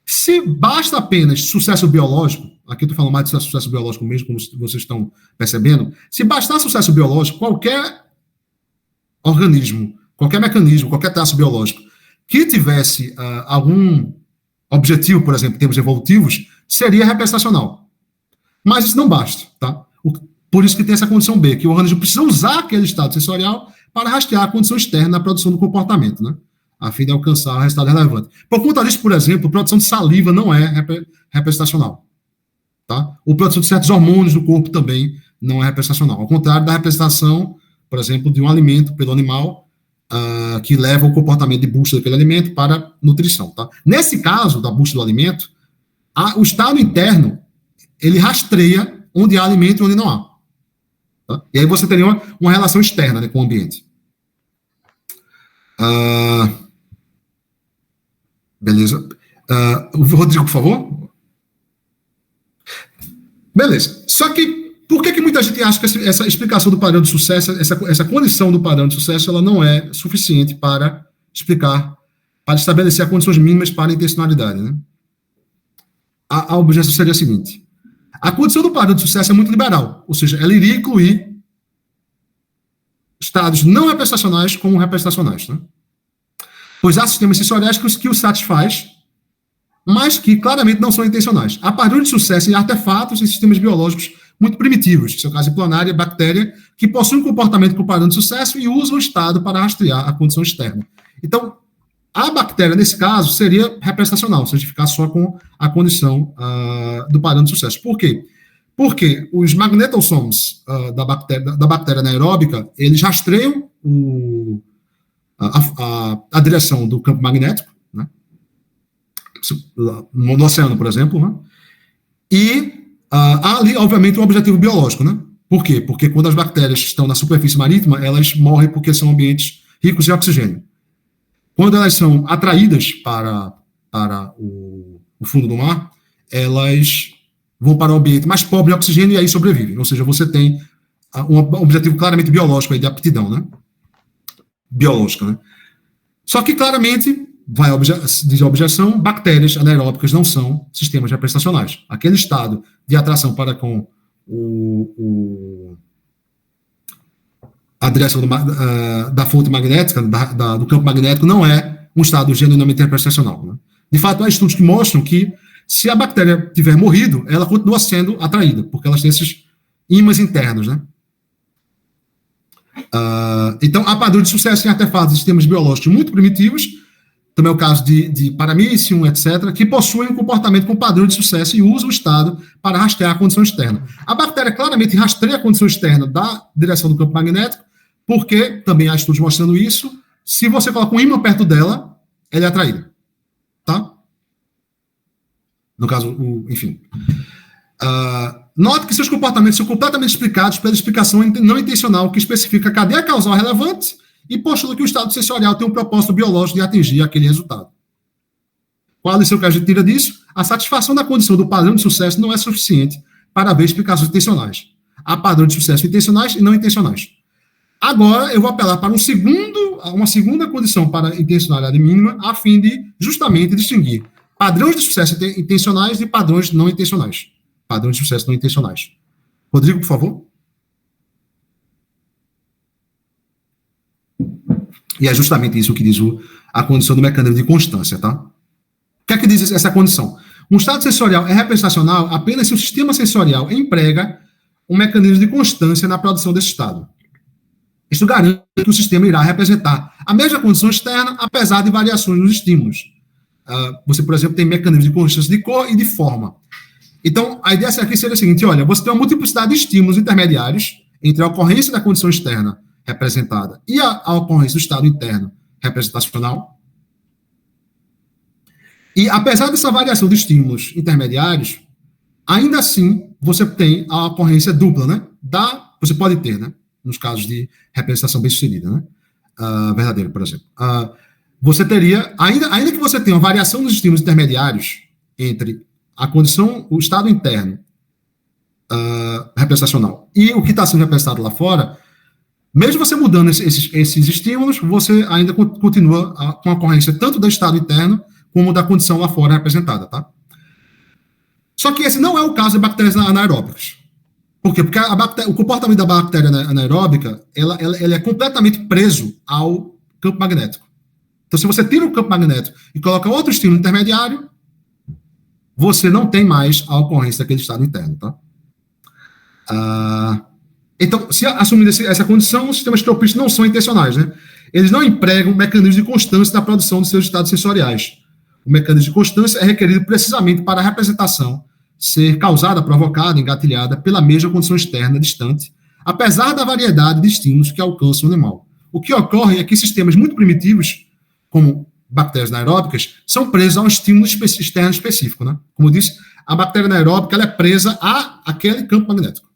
Speaker 1: se basta apenas sucesso biológico, aqui eu estou falando mais de sucesso biológico mesmo, como vocês estão percebendo, se bastar sucesso biológico, qualquer organismo, qualquer mecanismo, qualquer traço biológico que tivesse algum objetivo, por exemplo, em termos evolutivos, seria representacional. Mas isso não basta, tá? Por isso que tem essa condição B, que o organismo precisa usar aquele estado sensorial para rastrear a condição externa na produção do comportamento, né? A fim de alcançar o resultado relevante. Por conta disso, por exemplo, a produção de saliva não é representacional. Tá? A produção de certos hormônios do corpo também não é representacional. Ao contrário da representação, por exemplo, de um alimento pelo animal, que leva ao comportamento de busca daquele alimento para nutrição. Tá? Nesse caso, da busca do alimento, o estado interno, ele rastreia onde há alimento e onde não há. Tá? E aí você teria uma relação externa, né, com o ambiente. Beleza. Rodrigo, por favor. Beleza. Só que, por que muita gente acha que essa explicação do padrão de sucesso, essa condição do padrão de sucesso, ela não é suficiente para explicar, para estabelecer as condições mínimas para a intencionalidade, né? A objeção seria a seguinte: a condição do padrão de sucesso é muito liberal, ou seja, ela iria incluir estados não representacionais como representacionais, né? Pois há sistemas sensoriais que os satisfaz, mas que claramente não são intencionais. Há padrões de sucesso em artefatos e sistemas biológicos muito primitivos, no seu caso, planária, bactéria, que possuem um comportamento com padrão de sucesso e usam o estado para rastrear a condição externa. Então, a bactéria, nesse caso, seria representacional, se a gente ficar só com a condição do padrão de sucesso. Por quê? Porque os magnetosomes da bactéria anaeróbica, eles rastreiam a direção do campo magnético, né? No oceano, por exemplo, né? E há ali, obviamente, um objetivo biológico, né? Por quê? Porque quando as bactérias estão na superfície marítima, elas morrem porque são ambientes ricos em oxigênio. Quando elas são atraídas para o fundo do mar, elas vão para o ambiente mais pobre de oxigênio e aí sobrevivem. Ou seja, você tem um objetivo claramente biológico aí de aptidão, né? Biológica, né? Só que claramente, diz a objeção, bactérias anaeróbicas não são sistemas representacionais. Aquele estado de atração para com a direção da fonte magnética, do campo magnético, não é um estado genuinamente representacional, né? De fato, há estudos que mostram que Se a bactéria tiver morrido, ela continua sendo atraída, porque elas têm esses ímãs internos, né? Então, há padrões de sucesso em artefatos de sistemas biológicos muito primitivos, também é o caso de Paramecium, etc., que possuem um comportamento com padrão de sucesso e usam o estado para rastrear a condição externa. A bactéria claramente rastreia a condição externa da direção do campo magnético, porque, também há estudos mostrando isso, se você coloca um ímã perto dela, ela é atraída. Tá? No caso, enfim. Note que seus comportamentos são completamente explicados pela explicação não intencional que especifica a cadeia causal relevante e postula que o estado sensorial tem um propósito biológico de atingir aquele resultado. Qual a lição que a gente tira disso? A satisfação da condição do padrão de sucesso não é suficiente para haver explicações intencionais. Há padrões de sucesso intencionais e não intencionais. Agora, eu vou apelar para uma segunda condição para intencionalidade mínima, a fim de justamente distinguir padrões de sucesso intencionais e padrões não intencionais. Padrões de sucesso não intencionais. Rodrigo, por favor. E é justamente isso que diz a condição do mecanismo de constância, tá? O que é que diz essa condição? Um estado sensorial é representacional apenas se o sistema sensorial emprega um mecanismo de constância na produção desse estado. Isto garante que o sistema irá representar a mesma condição externa, apesar de variações nos estímulos. Você, por exemplo, tem mecanismos de constância de cor e de forma. Então, a ideia aqui seria a seguinte, olha, você tem uma multiplicidade de estímulos intermediários entre a ocorrência da condição externa representada e a ocorrência do estado interno representacional. E, apesar dessa variação de estímulos intermediários, ainda assim, você tem a ocorrência dupla, né? Você pode ter, né? Nos casos de representação bem-sucedida, né? Verdadeira, por exemplo. Você teria, ainda que você tenha uma variação dos estímulos intermediários entre a condição, o estado interno representacional e o que está sendo representado lá fora, mesmo você mudando esses estímulos, você ainda continua com a ocorrência tanto do estado interno como da condição lá fora representada, tá? Só que esse não é o caso de bactérias anaeróbicas. Por quê? Porque o comportamento da bactéria anaeróbica, ela é completamente preso ao campo magnético. Então, se você tira o campo magnético e coloca outro estímulo intermediário, você não tem mais a ocorrência daquele estado interno, tá? Então, se assumir essa condição, os sistemas tropistas não são intencionais, né? Eles não empregam mecanismos de constância na produção de seus estados sensoriais. O mecanismo de constância é requerido precisamente para a representação ser causada, provocada, engatilhada pela mesma condição externa distante, apesar da variedade de estímulos que alcançam o animal. O que ocorre é que sistemas muito primitivos, como bactérias anaeróbicas, são presos a um estímulo externo específico, né? Como eu disse, a bactéria anaeróbica ela é presa àquele campo magnético.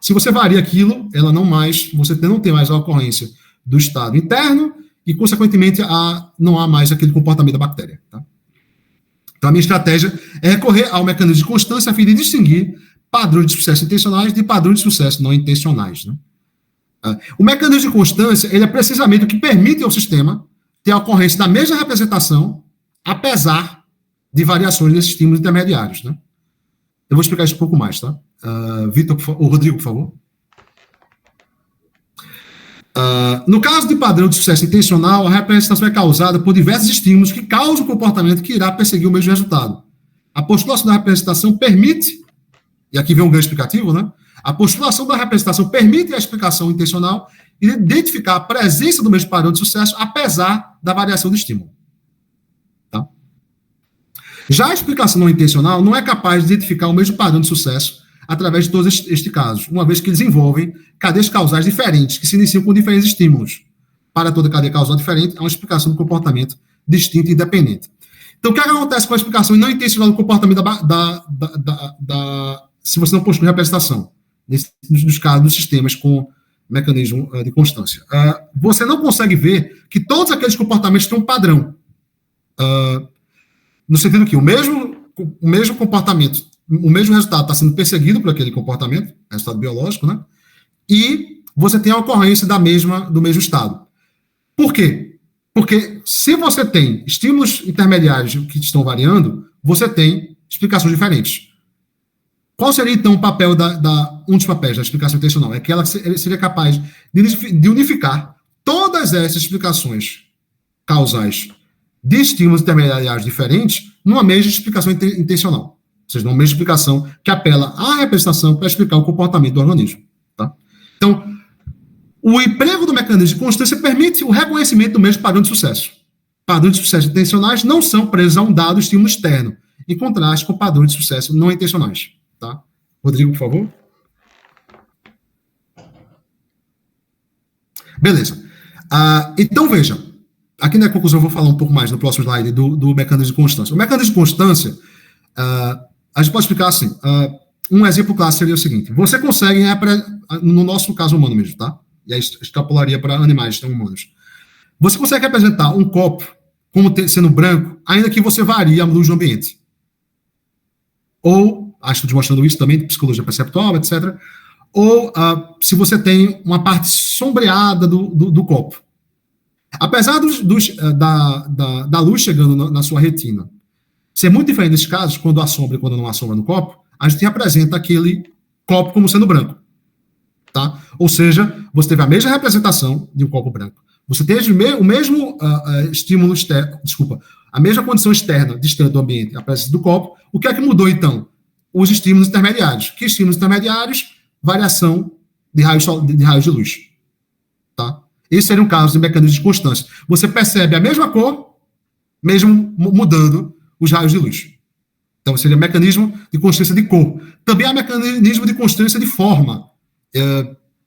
Speaker 1: Se você varia aquilo, você não tem mais a ocorrência do estado interno e, consequentemente, não há mais aquele comportamento da bactéria. Tá? Então, a minha estratégia é recorrer ao mecanismo de constância a fim de distinguir padrões de sucesso intencionais de padrões de sucesso não intencionais. Né? O mecanismo de constância ele é precisamente o que permite ao sistema ter a ocorrência da mesma representação, apesar de variações desses estímulos intermediários. Né? Eu vou explicar isso um pouco mais, tá? Rodrigo, por favor. No caso de padrão de sucesso intencional, a representação é causada por diversos estímulos que causam o comportamento que irá perseguir o mesmo resultado. A postulação da representação permite, e aqui vem um ganho explicativo, né? A postulação da representação permite a explicação intencional e identificar a presença do mesmo padrão de sucesso, apesar da variação do estímulo. Tá? Já a explicação não intencional não é capaz de identificar o mesmo padrão de sucesso através de todos estes casos, uma vez que eles envolvem cadeias causais diferentes, que se iniciam com diferentes estímulos. Para toda cadeia causal diferente, há uma explicação do comportamento distinta e independente. Então, o que acontece com a explicação não intencional do comportamento se você não possui representação, nos casos dos sistemas com mecanismo de constância? Você não consegue ver que todos aqueles comportamentos têm um padrão. No sentido que o mesmo comportamento, o mesmo resultado está sendo perseguido por aquele comportamento, resultado biológico, né? E você tem a ocorrência do mesmo estado. Por quê? Porque se você tem estímulos intermediários que estão variando, você tem explicações diferentes. Qual seria, então, o papel um dos papéis da explicação intencional? É que ela seria capaz de unificar todas essas explicações causais de estímulos intermediários diferentes numa mesma explicação intencional. Ou seja, numa mesma explicação que apela à representação para explicar o comportamento do organismo. Tá? Então, o emprego do mecanismo de constância permite o reconhecimento do mesmo padrão de sucesso. Padrões de sucesso intencionais não são presos a um dado estímulo externo, em contraste com padrões de sucesso não intencionais. Tá? Rodrigo, por favor. Beleza. Então, veja. Aqui na conclusão eu vou falar um pouco mais no próximo slide do mecanismo de constância. O mecanismo de constância, a gente pode explicar assim. Um exemplo clássico seria o seguinte. Você consegue, no nosso caso humano mesmo, tá? E aí extrapolaria para animais não humanos. Você consegue representar um copo como sendo branco, ainda que você varie a luz do ambiente. Ou, acho que mostrando isso também, psicologia perceptual, etc. Ou se você tem uma parte sombreada do copo. Apesar da luz chegando na sua retina ser muito diferente nesses casos, quando há sombra e quando não há sombra no copo, a gente representa aquele copo como sendo branco. Tá? Ou seja, você teve a mesma representação de um copo branco. Você teve o mesmo estímulo externo, a mesma condição externa, distante do ambiente, a presença do copo. O que é que mudou, então? Os estímulos intermediários. Que estímulos intermediários? Variação de raios de luz. Tá? Esse seria um caso de mecanismo de constância. Você percebe a mesma cor, mesmo mudando os raios de luz. Então, seria mecanismo de constância de cor. Também há mecanismo de constância de forma,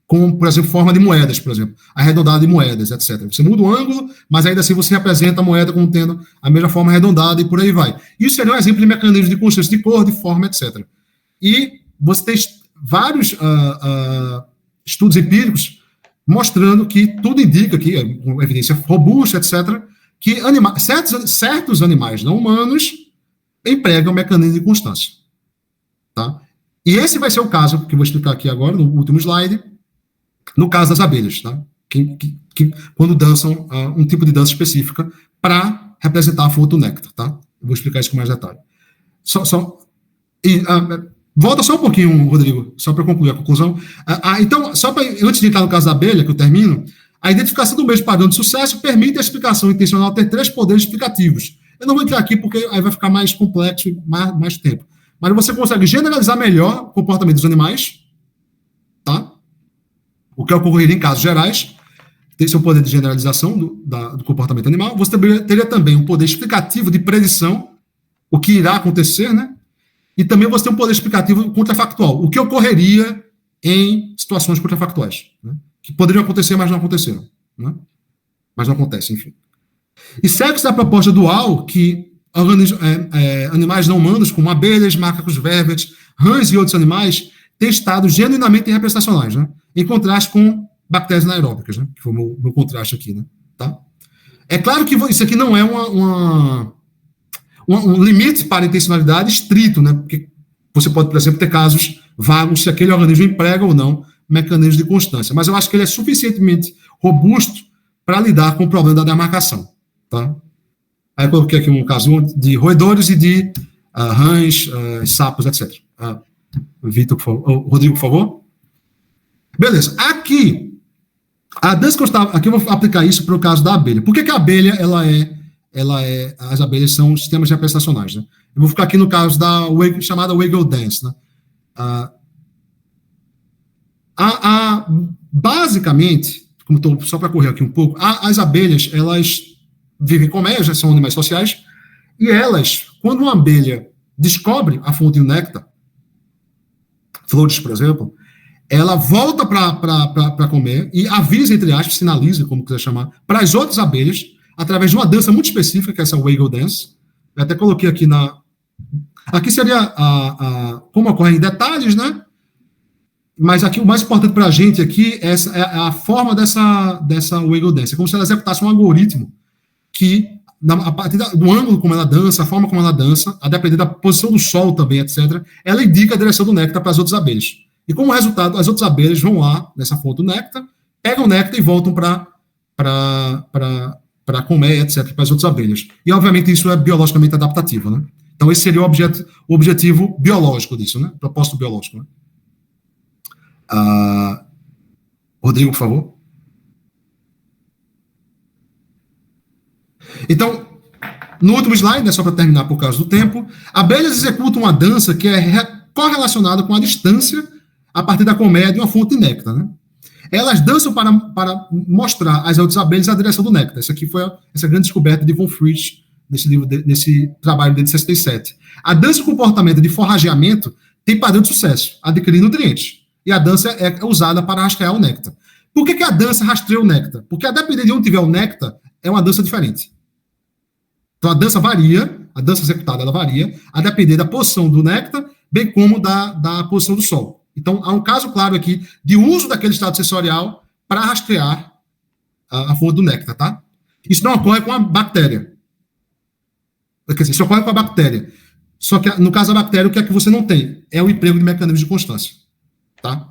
Speaker 1: como, por exemplo, forma de moedas, por exemplo, arredondada de moedas, etc. Você muda o ângulo, mas ainda assim você representa a moeda como tendo a mesma forma arredondada e por aí vai. Isso seria um exemplo de mecanismo de constância de cor, de forma, etc. E você tem vários estudos empíricos mostrando que tudo indica, que com evidência robusta, etc., que certos animais não humanos empregam mecanismo de constância. Tá? E esse vai ser o caso que eu vou explicar aqui agora, no último slide, no caso das abelhas, tá? Quando dançam um tipo de dança específica para representar a fonte do néctar. Tá? Eu vou explicar isso com mais detalhe. Volta só um pouquinho, Rodrigo, só para concluir a conclusão. Então, antes de entrar no caso da abelha, que eu termino, a identificação do mesmo padrão de sucesso permite a explicação intencional ter 3 poderes explicativos. Eu não vou entrar aqui porque aí vai ficar mais complexo e mais tempo. Mas você consegue generalizar melhor o comportamento dos animais, tá? O que ocorreria em casos gerais, tem seu poder de generalização do comportamento animal. Você teria também um poder explicativo de predição, o que irá acontecer, né? E também você tem um poder explicativo contrafactual, o que ocorreria em situações contrafactuais, né? Que poderiam acontecer, mas não aconteceram. Né? Mas não acontece, enfim. E segue-se da proposta dual que animais não humanos, como abelhas, macacos, vermes, rãs e outros animais, têm estados genuinamente representacionais, né? Em contraste com bactérias anaeróbicas, né? Que foi o meu contraste aqui. Né? Tá? É claro que isso aqui não é um limite para a intencionalidade estrito, né? Porque você pode, por exemplo, ter casos vagos se aquele organismo emprega ou não mecanismos de constância. Mas eu acho que ele é suficientemente robusto para lidar com o problema da demarcação. Tá? Aí eu coloquei aqui um caso de roedores e de rãs, sapos, etc. Vitor, por favor. Rodrigo, por favor. Beleza. Aqui, a dança que eu estava... Aqui eu vou aplicar isso para o caso da abelha. Por que a abelha, as abelhas são sistemas representacionais, né? Eu vou ficar aqui no caso da chamada Wiggle Dance, né? Basicamente, como estou só para correr aqui um pouco, as abelhas, elas vivem em colmeias, são animais sociais, e elas, quando uma abelha descobre a fonte do néctar, flores, por exemplo, ela volta para comer e avisa, entre aspas, sinaliza, como quiser chamar, para as outras abelhas, através de uma dança muito específica, que é essa Wiggle Dance. Eu até coloquei aqui Aqui seria como ocorre em detalhes, né? Mas aqui o mais importante para a gente aqui é a forma dessa Wiggle Dance. É como se ela executasse um algoritmo que, a partir do ângulo como ela dança, a forma como ela dança, a depender da posição do sol também, etc., ela indica a direção do néctar para as outras abelhas. E como resultado, as outras abelhas vão lá, nessa fonte do néctar, pegam o néctar e voltam para comer, etc., para as outras abelhas. E, obviamente, isso é biologicamente adaptativo, né? Então, esse seria o objetivo biológico disso, né? Propósito biológico, né? Rodrigo, por favor. Então, No último slide, só para terminar por causa do tempo, abelhas executam uma dança que é correlacionada com a distância a partir da colmeia de uma fonte de néctar, né? Elas dançam para mostrar às outras abelhas a direção do néctar. Essa aqui foi essa grande descoberta de von Fritsch, nesse trabalho dele de 67. A dança e o comportamento de forrageamento tem padrão de sucesso, adquirir nutrientes. E a dança é usada para rastrear o néctar. Por que a dança rastreia o néctar? Porque a depender de onde tiver o néctar, é uma dança diferente. Então a dança varia, a dança executada ela varia, a depender da posição do néctar, bem como da posição do sol. Então, há um caso claro aqui de uso daquele estado sensorial para rastrear a fonte do néctar, tá? Isso não ocorre com a bactéria. Quer dizer, isso ocorre com a bactéria. Só que, no caso da bactéria, o que é que você não tem? É o emprego de mecanismos de constância, tá?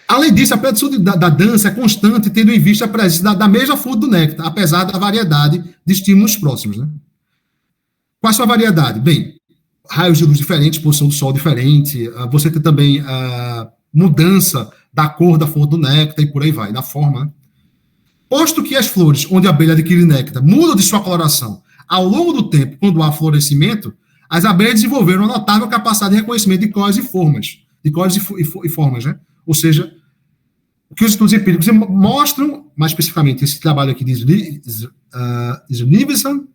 Speaker 1: Além disso, a produção da dança é constante, tendo em vista a presença da mesma fonte do néctar, apesar da variedade de estímulos próximos, né? Qual a sua variedade? Bem, raios de luz diferentes, posição do sol diferente, você tem também a mudança da cor da fonte do néctar e por aí vai, da forma. Posto que as flores onde a abelha adquire néctar mudam de sua coloração ao longo do tempo, quando há florescimento, as abelhas desenvolveram uma notável capacidade de reconhecimento de cores e formas, né? Ou seja, o que os estudos empíricos mostram, mais especificamente esse trabalho aqui de Srinivasan,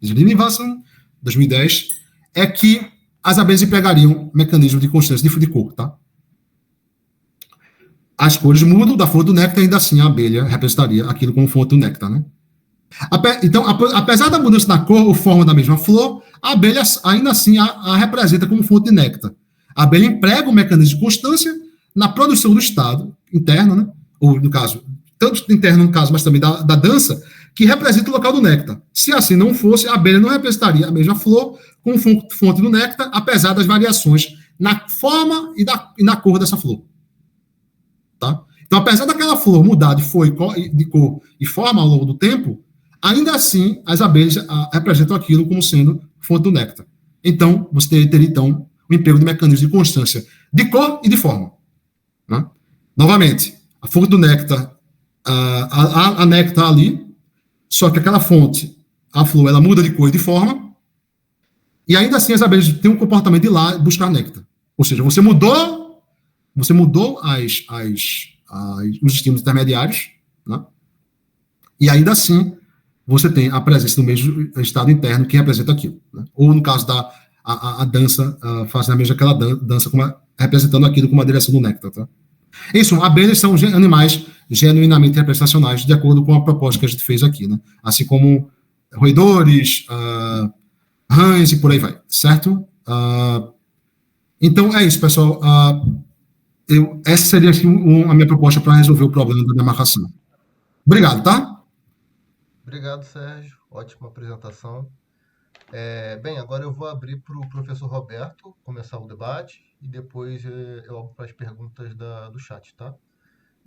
Speaker 1: 2010, é que as abelhas empregariam mecanismo de constância de cor, tá? As cores mudam da fonte do néctar, ainda assim a abelha representaria aquilo como fonte do néctar, né? Então, apesar da mudança na cor ou forma da mesma flor, a abelha ainda assim a representa como fonte de néctar. A abelha emprega o mecanismo de constância na produção do estado interno, né? Ou, no caso, tanto interno no caso, mas também da dança, que representa o local do néctar. Se assim não fosse, a abelha não representaria a mesma flor como fonte do néctar, apesar das variações na forma e na cor dessa flor. Tá? Então, apesar daquela flor mudar de cor e forma ao longo do tempo, ainda assim, as abelhas representam aquilo como sendo fonte do néctar. Então, você teria, então, o emprego de mecanismos de constância de cor e de forma. Né? Novamente, a fonte do néctar, a néctar ali, só que aquela fonte, a flor, ela muda de cor e de forma, e ainda assim as abelhas têm um comportamento de ir lá buscar néctar. Ou seja, você mudou os estímulos intermediários, né? E ainda assim você tem a presença do mesmo estado interno que representa aquilo. Né? Ou no caso a dança, fazendo a mesma aquela dança representando aquilo com uma direção do néctar. Tá? Em suma, abelhas são animais genuinamente representacionais, de acordo com a proposta que a gente fez aqui, né? Assim como roedores, rãs e por aí vai, certo? Então, é isso, pessoal. Essa seria assim, a minha proposta para resolver o problema da demarcação. Obrigado, tá?
Speaker 2: Obrigado, Sérgio. Ótima apresentação. Bem, agora eu vou abrir para o professor Roberto começar o debate e depois eu abro para as perguntas do chat, tá?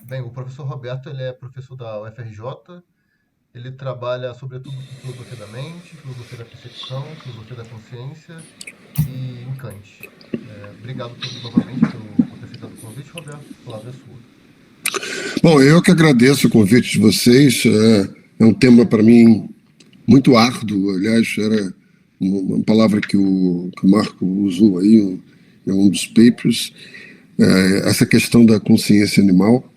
Speaker 2: Bem, o professor Roberto ele é professor da UFRJ, ele trabalha sobretudo com filosofia da mente, filosofia da percepção, filosofia da consciência e em Kant. Obrigado novamente por ter aceitado o convite, Roberto. A palavra é sua.
Speaker 3: Bom, eu que agradeço o convite de vocês. É um tema para mim muito árduo. Aliás, era uma palavra que o Marco usou aí em um dos papers, essa questão da consciência animal.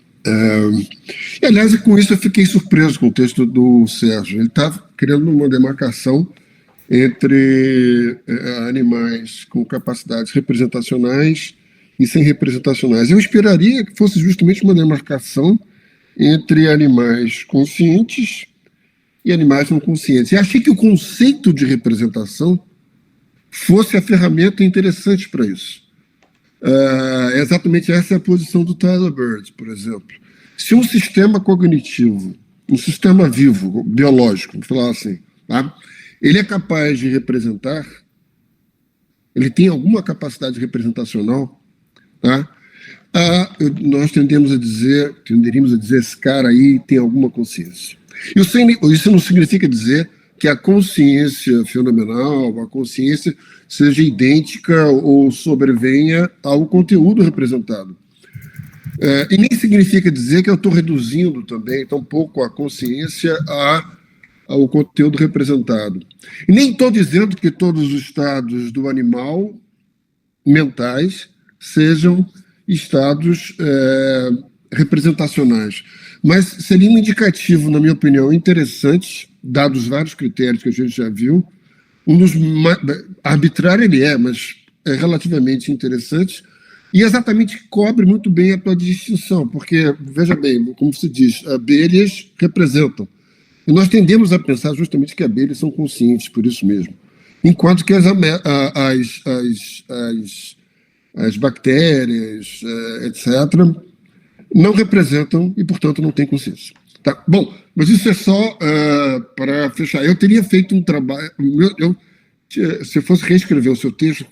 Speaker 3: E, aliás, com isso eu fiquei surpreso com o texto do Sérgio. Ele está criando uma demarcação entre animais com capacidades representacionais e sem representacionais. Eu esperaria que fosse justamente uma demarcação entre animais conscientes e animais não conscientes. E achei que o conceito de representação fosse a ferramenta interessante para isso. Exatamente essa é a posição do Tyler Bird, por exemplo. Se um sistema cognitivo, um sistema vivo, biológico, vamos falar assim, tá? Ele é capaz de representar, ele tem alguma capacidade representacional, tá? Nós tenderíamos a dizer, esse cara aí tem alguma consciência. Isso não significa dizer que a consciência fenomenal, a consciência seja idêntica ou sobrevenha ao conteúdo representado. E nem significa dizer que eu estou reduzindo também, tampouco a consciência ao conteúdo representado. E nem estou dizendo que todos os estados do animal mentais sejam estados representacionais, mas seria um indicativo, na minha opinião, interessante, dados vários critérios que a gente já viu, arbitrário ele é, mas é relativamente interessante, e exatamente cobre muito bem a tua distinção, porque, veja bem, como se diz, abelhas representam. E nós tendemos a pensar justamente que abelhas são conscientes, por isso mesmo. Enquanto que as bactérias, etc., não representam e, portanto, não têm consciência. Tá? Bom, mas isso é só para fechar. Eu teria feito um trabalho... se eu fosse reescrever o seu texto,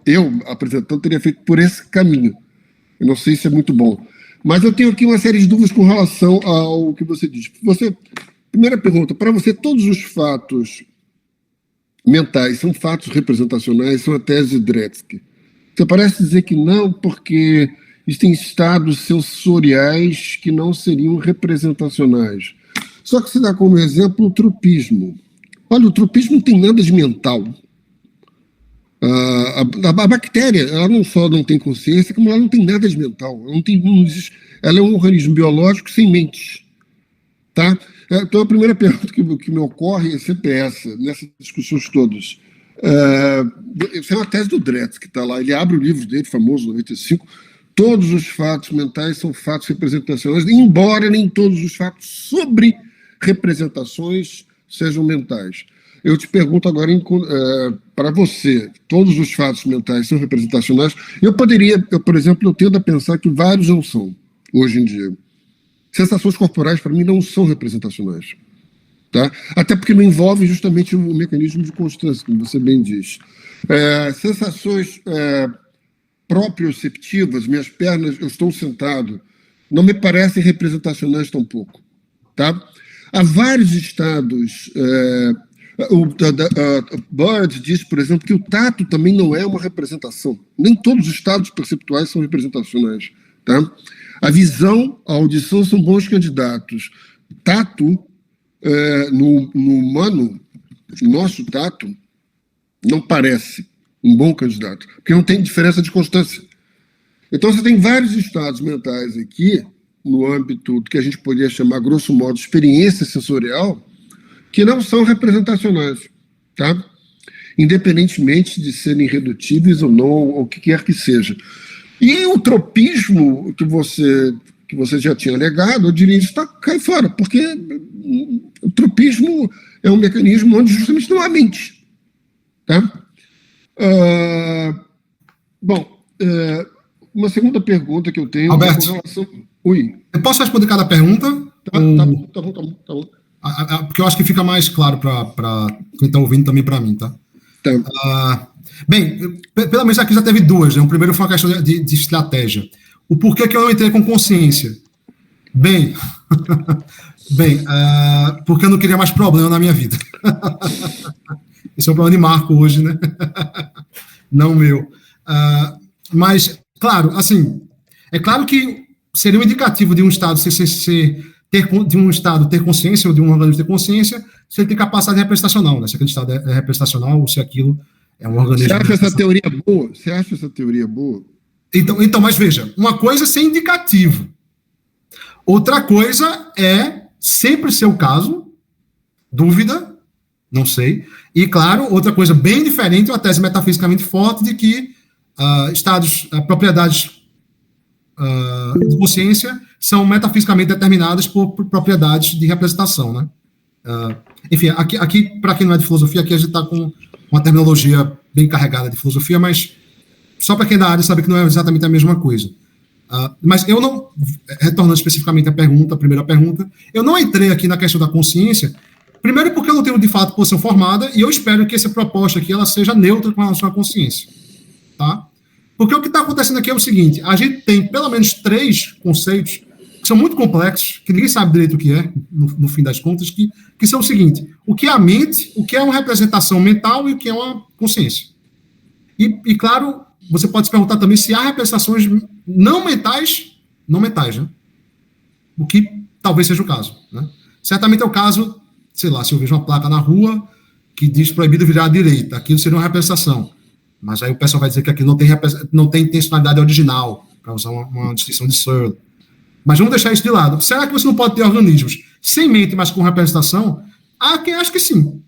Speaker 3: eu, apresentando, teria feito por esse caminho. Eu não sei se é muito bom. Mas eu tenho aqui uma série de dúvidas com relação ao que você diz. Primeira pergunta, para você, todos os fatos mentais são fatos representacionais, são a tese de Dretske. Você parece dizer que não, porque existem estados sensoriais que não seriam representacionais. Só que você dá como exemplo o tropismo. Olha, o tropismo não tem nada de mental. A bactéria, ela não só não tem consciência, como ela não tem nada de mental. Ela é um organismo biológico sem mente. Tá? Então, a primeira pergunta que me ocorre é sempre essa, nessas discussões todas. Isso é uma tese do Dretske, que está lá. Ele abre o livro dele, famoso, 95. Todos os fatos mentais são fatos representacionais, embora nem todos os fatos sobre representações sejam mentais. Eu te pergunto agora, para você, todos os fatos mentais são representacionais? Por exemplo, eu tendo a pensar que vários não são, hoje em dia. Sensações corporais, para mim, não são representacionais. Tá? Até porque não envolve justamente o mecanismo de constância, como você bem diz. Sensações proprioceptivas, minhas pernas, eu estou sentado, não me parecem representacionais tampouco. Tá? Há vários estados. O Bird diz, por exemplo, que o tato também não é uma representação. Nem todos os estados perceptuais são representacionais. Tá? A visão, a audição são bons candidatos. Tato, no humano, o nosso tato, não parece um bom candidato, porque não tem diferença de constância. Então, você tem vários estados mentais aqui, no âmbito do que a gente poderia chamar, grosso modo, experiência sensorial, que não são representacionais, tá? Independentemente de serem irredutíveis ou não, ou o que quer que seja. E o tropismo que você já tinha alegado, eu diria, isso cai fora, porque o tropismo é um mecanismo onde justamente não há mente. Tá? Uma segunda pergunta que eu tenho...
Speaker 1: Alberto,
Speaker 3: com relação... Oi.
Speaker 1: Eu posso responder cada pergunta?
Speaker 3: Tá bom.
Speaker 1: Porque eu acho que fica mais claro para quem está ouvindo também para mim, tá? Bem, pelo menos aqui já teve duas, né? O primeiro foi uma questão de estratégia. O porquê que eu não entrei com consciência? Bem, porque eu não queria mais problema na minha vida. Esse é um problema de Marco hoje, né? Não meu. Mas, claro, assim, é claro que seria um indicativo de um Estado ter consciência, ou de um organismo ter consciência, se ele tem capacidade representacional, né? Se aquele Estado é representacional, ou se aquilo é um organismo...
Speaker 3: Você acha essa teoria boa? Você acha essa teoria boa?
Speaker 1: Então, mas veja, uma coisa é ser indicativo. Outra coisa é sempre ser o caso, dúvida, não sei. E, claro, outra coisa bem diferente é uma tese metafisicamente forte de que propriedades de consciência são metafisicamente determinadas por propriedades de representação, né? Enfim, aqui para quem não é de filosofia, aqui a gente está com uma terminologia bem carregada de filosofia, mas só para quem é da área sabe que não é exatamente a mesma coisa. Mas eu não, retornando especificamente à primeira pergunta, eu não entrei aqui na questão da consciência, primeiro porque eu não tenho de fato posição formada, e eu espero que essa proposta aqui ela seja neutra com relação à consciência. Tá? Porque o que está acontecendo aqui é o seguinte, a gente tem pelo menos 3 conceitos que são muito complexos, que ninguém sabe direito o que é, no fim das contas, que são o seguinte, o que é a mente, o que é uma representação mental e o que é uma consciência. E claro, você pode se perguntar também se há representações não mentais, né? O que talvez seja o caso, né? Certamente é o caso sei lá, se eu vejo uma placa na rua que diz proibido virar à direita, aquilo seria uma representação. Mas aí o pessoal vai dizer que aquilo não tem intencionalidade original, para usar uma distinção de Searle. Mas vamos deixar isso de lado. Será que você não pode ter organismos sem mente, mas com representação? Há quem acha que sim.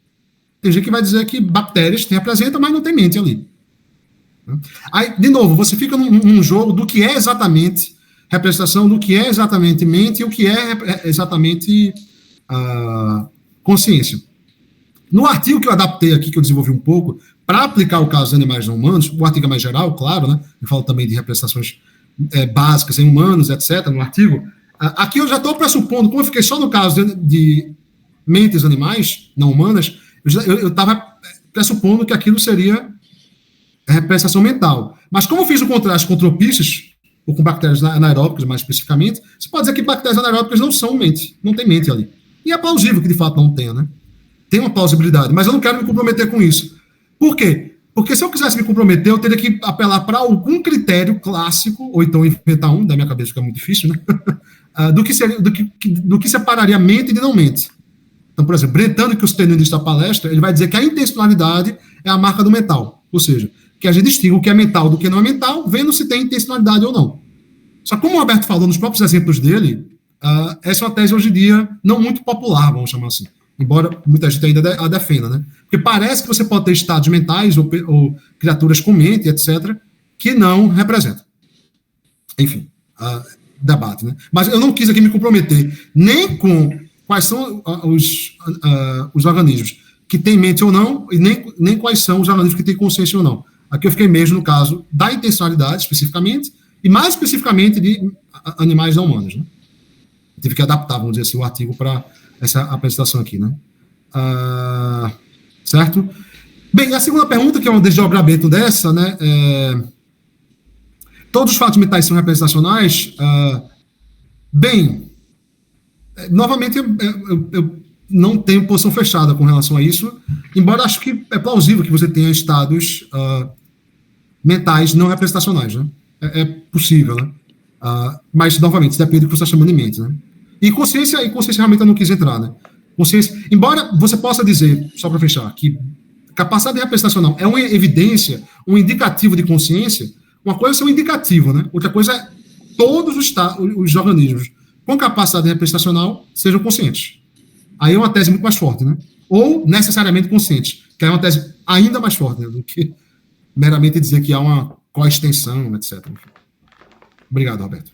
Speaker 1: Tem gente que vai dizer que bactérias representam, mas não tem mente ali. Aí, de novo, você fica num jogo do que é exatamente representação, do que é exatamente mente e o que é exatamente consciência. No artigo que eu adaptei aqui, que eu desenvolvi um pouco, para aplicar o caso dos animais não humanos, o artigo é mais geral, claro, né? Eu falo também de representações básicas em humanos, etc., no artigo. Aqui eu já estou pressupondo, como eu fiquei só no caso de mentes animais não humanas, eu estava pressupondo que aquilo seria representação mental. Mas como eu fiz o contraste com tropícios, ou com bactérias anaeróbicas, mais especificamente, você pode dizer que bactérias anaeróbicas não são mente, não tem mente ali. E é plausível que de fato não tenha, né? Tem uma plausibilidade, mas eu não quero me comprometer com isso. Por quê? Porque se eu quisesse me comprometer, eu teria que apelar para algum critério clássico, ou então inventar um, da minha cabeça, que é muito difícil, né? do que separaria mente de não mente. Então, por exemplo, Brentano, que eu citei no início da palestra, ele vai dizer que a intencionalidade é a marca do mental. Ou seja, que a gente distingue o que é mental do que não é mental, vendo se tem intencionalidade ou não. Só que, como o Roberto falou nos próprios exemplos dele, essa é uma tese hoje em dia não muito popular, vamos chamar assim. Embora muita gente ainda a defenda, né? Porque parece que você pode ter estados mentais ou criaturas com mente, etc., que não representam. Enfim, debate, né? Mas eu não quis aqui me comprometer nem com quais são os organismos que têm mente ou não, e nem quais são os organismos que têm consciência ou não. Aqui eu fiquei mesmo no caso da intencionalidade, especificamente, e mais especificamente de animais não humanos, né? Tive que adaptar, vamos dizer assim, o artigo para essa apresentação aqui, né? Certo? Bem, a segunda pergunta, que é um desdobramento dessa, né? Todos os fatos mentais são representacionais? Bem, novamente, eu não tenho posição fechada com relação a isso, embora acho que é plausível que você tenha estados mentais não representacionais, né? É possível, né? Mas, novamente, depende do que você está chamando de mente, né? E consciência realmente eu não quis entrar, né? Consciência, embora você possa dizer, só para fechar, que capacidade representacional é uma evidência, um indicativo de consciência, uma coisa é ser um indicativo, né? Outra coisa é todos os organismos com capacidade representacional sejam conscientes. Aí é uma tese muito mais forte, né? Ou necessariamente conscientes, que é uma tese ainda mais forte, né, do que meramente dizer que há uma coextensão, etc. Obrigado, Roberto.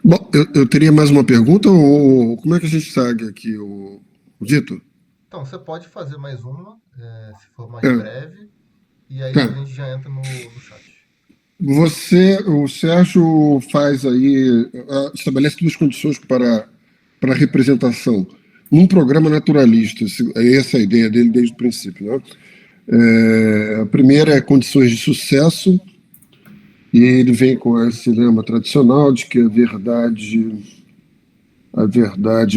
Speaker 3: Bom, eu teria mais uma pergunta, ou como é que a gente segue aqui, o Dito?
Speaker 2: Então, você pode fazer mais uma, se for mais breve, e aí a gente já entra no chat.
Speaker 3: O Sérgio faz aí, estabelece duas condições para a representação. Num programa naturalista, essa é a ideia dele desde o princípio, né? A primeira é condições de sucesso, e ele vem com esse lema tradicional de que a verdade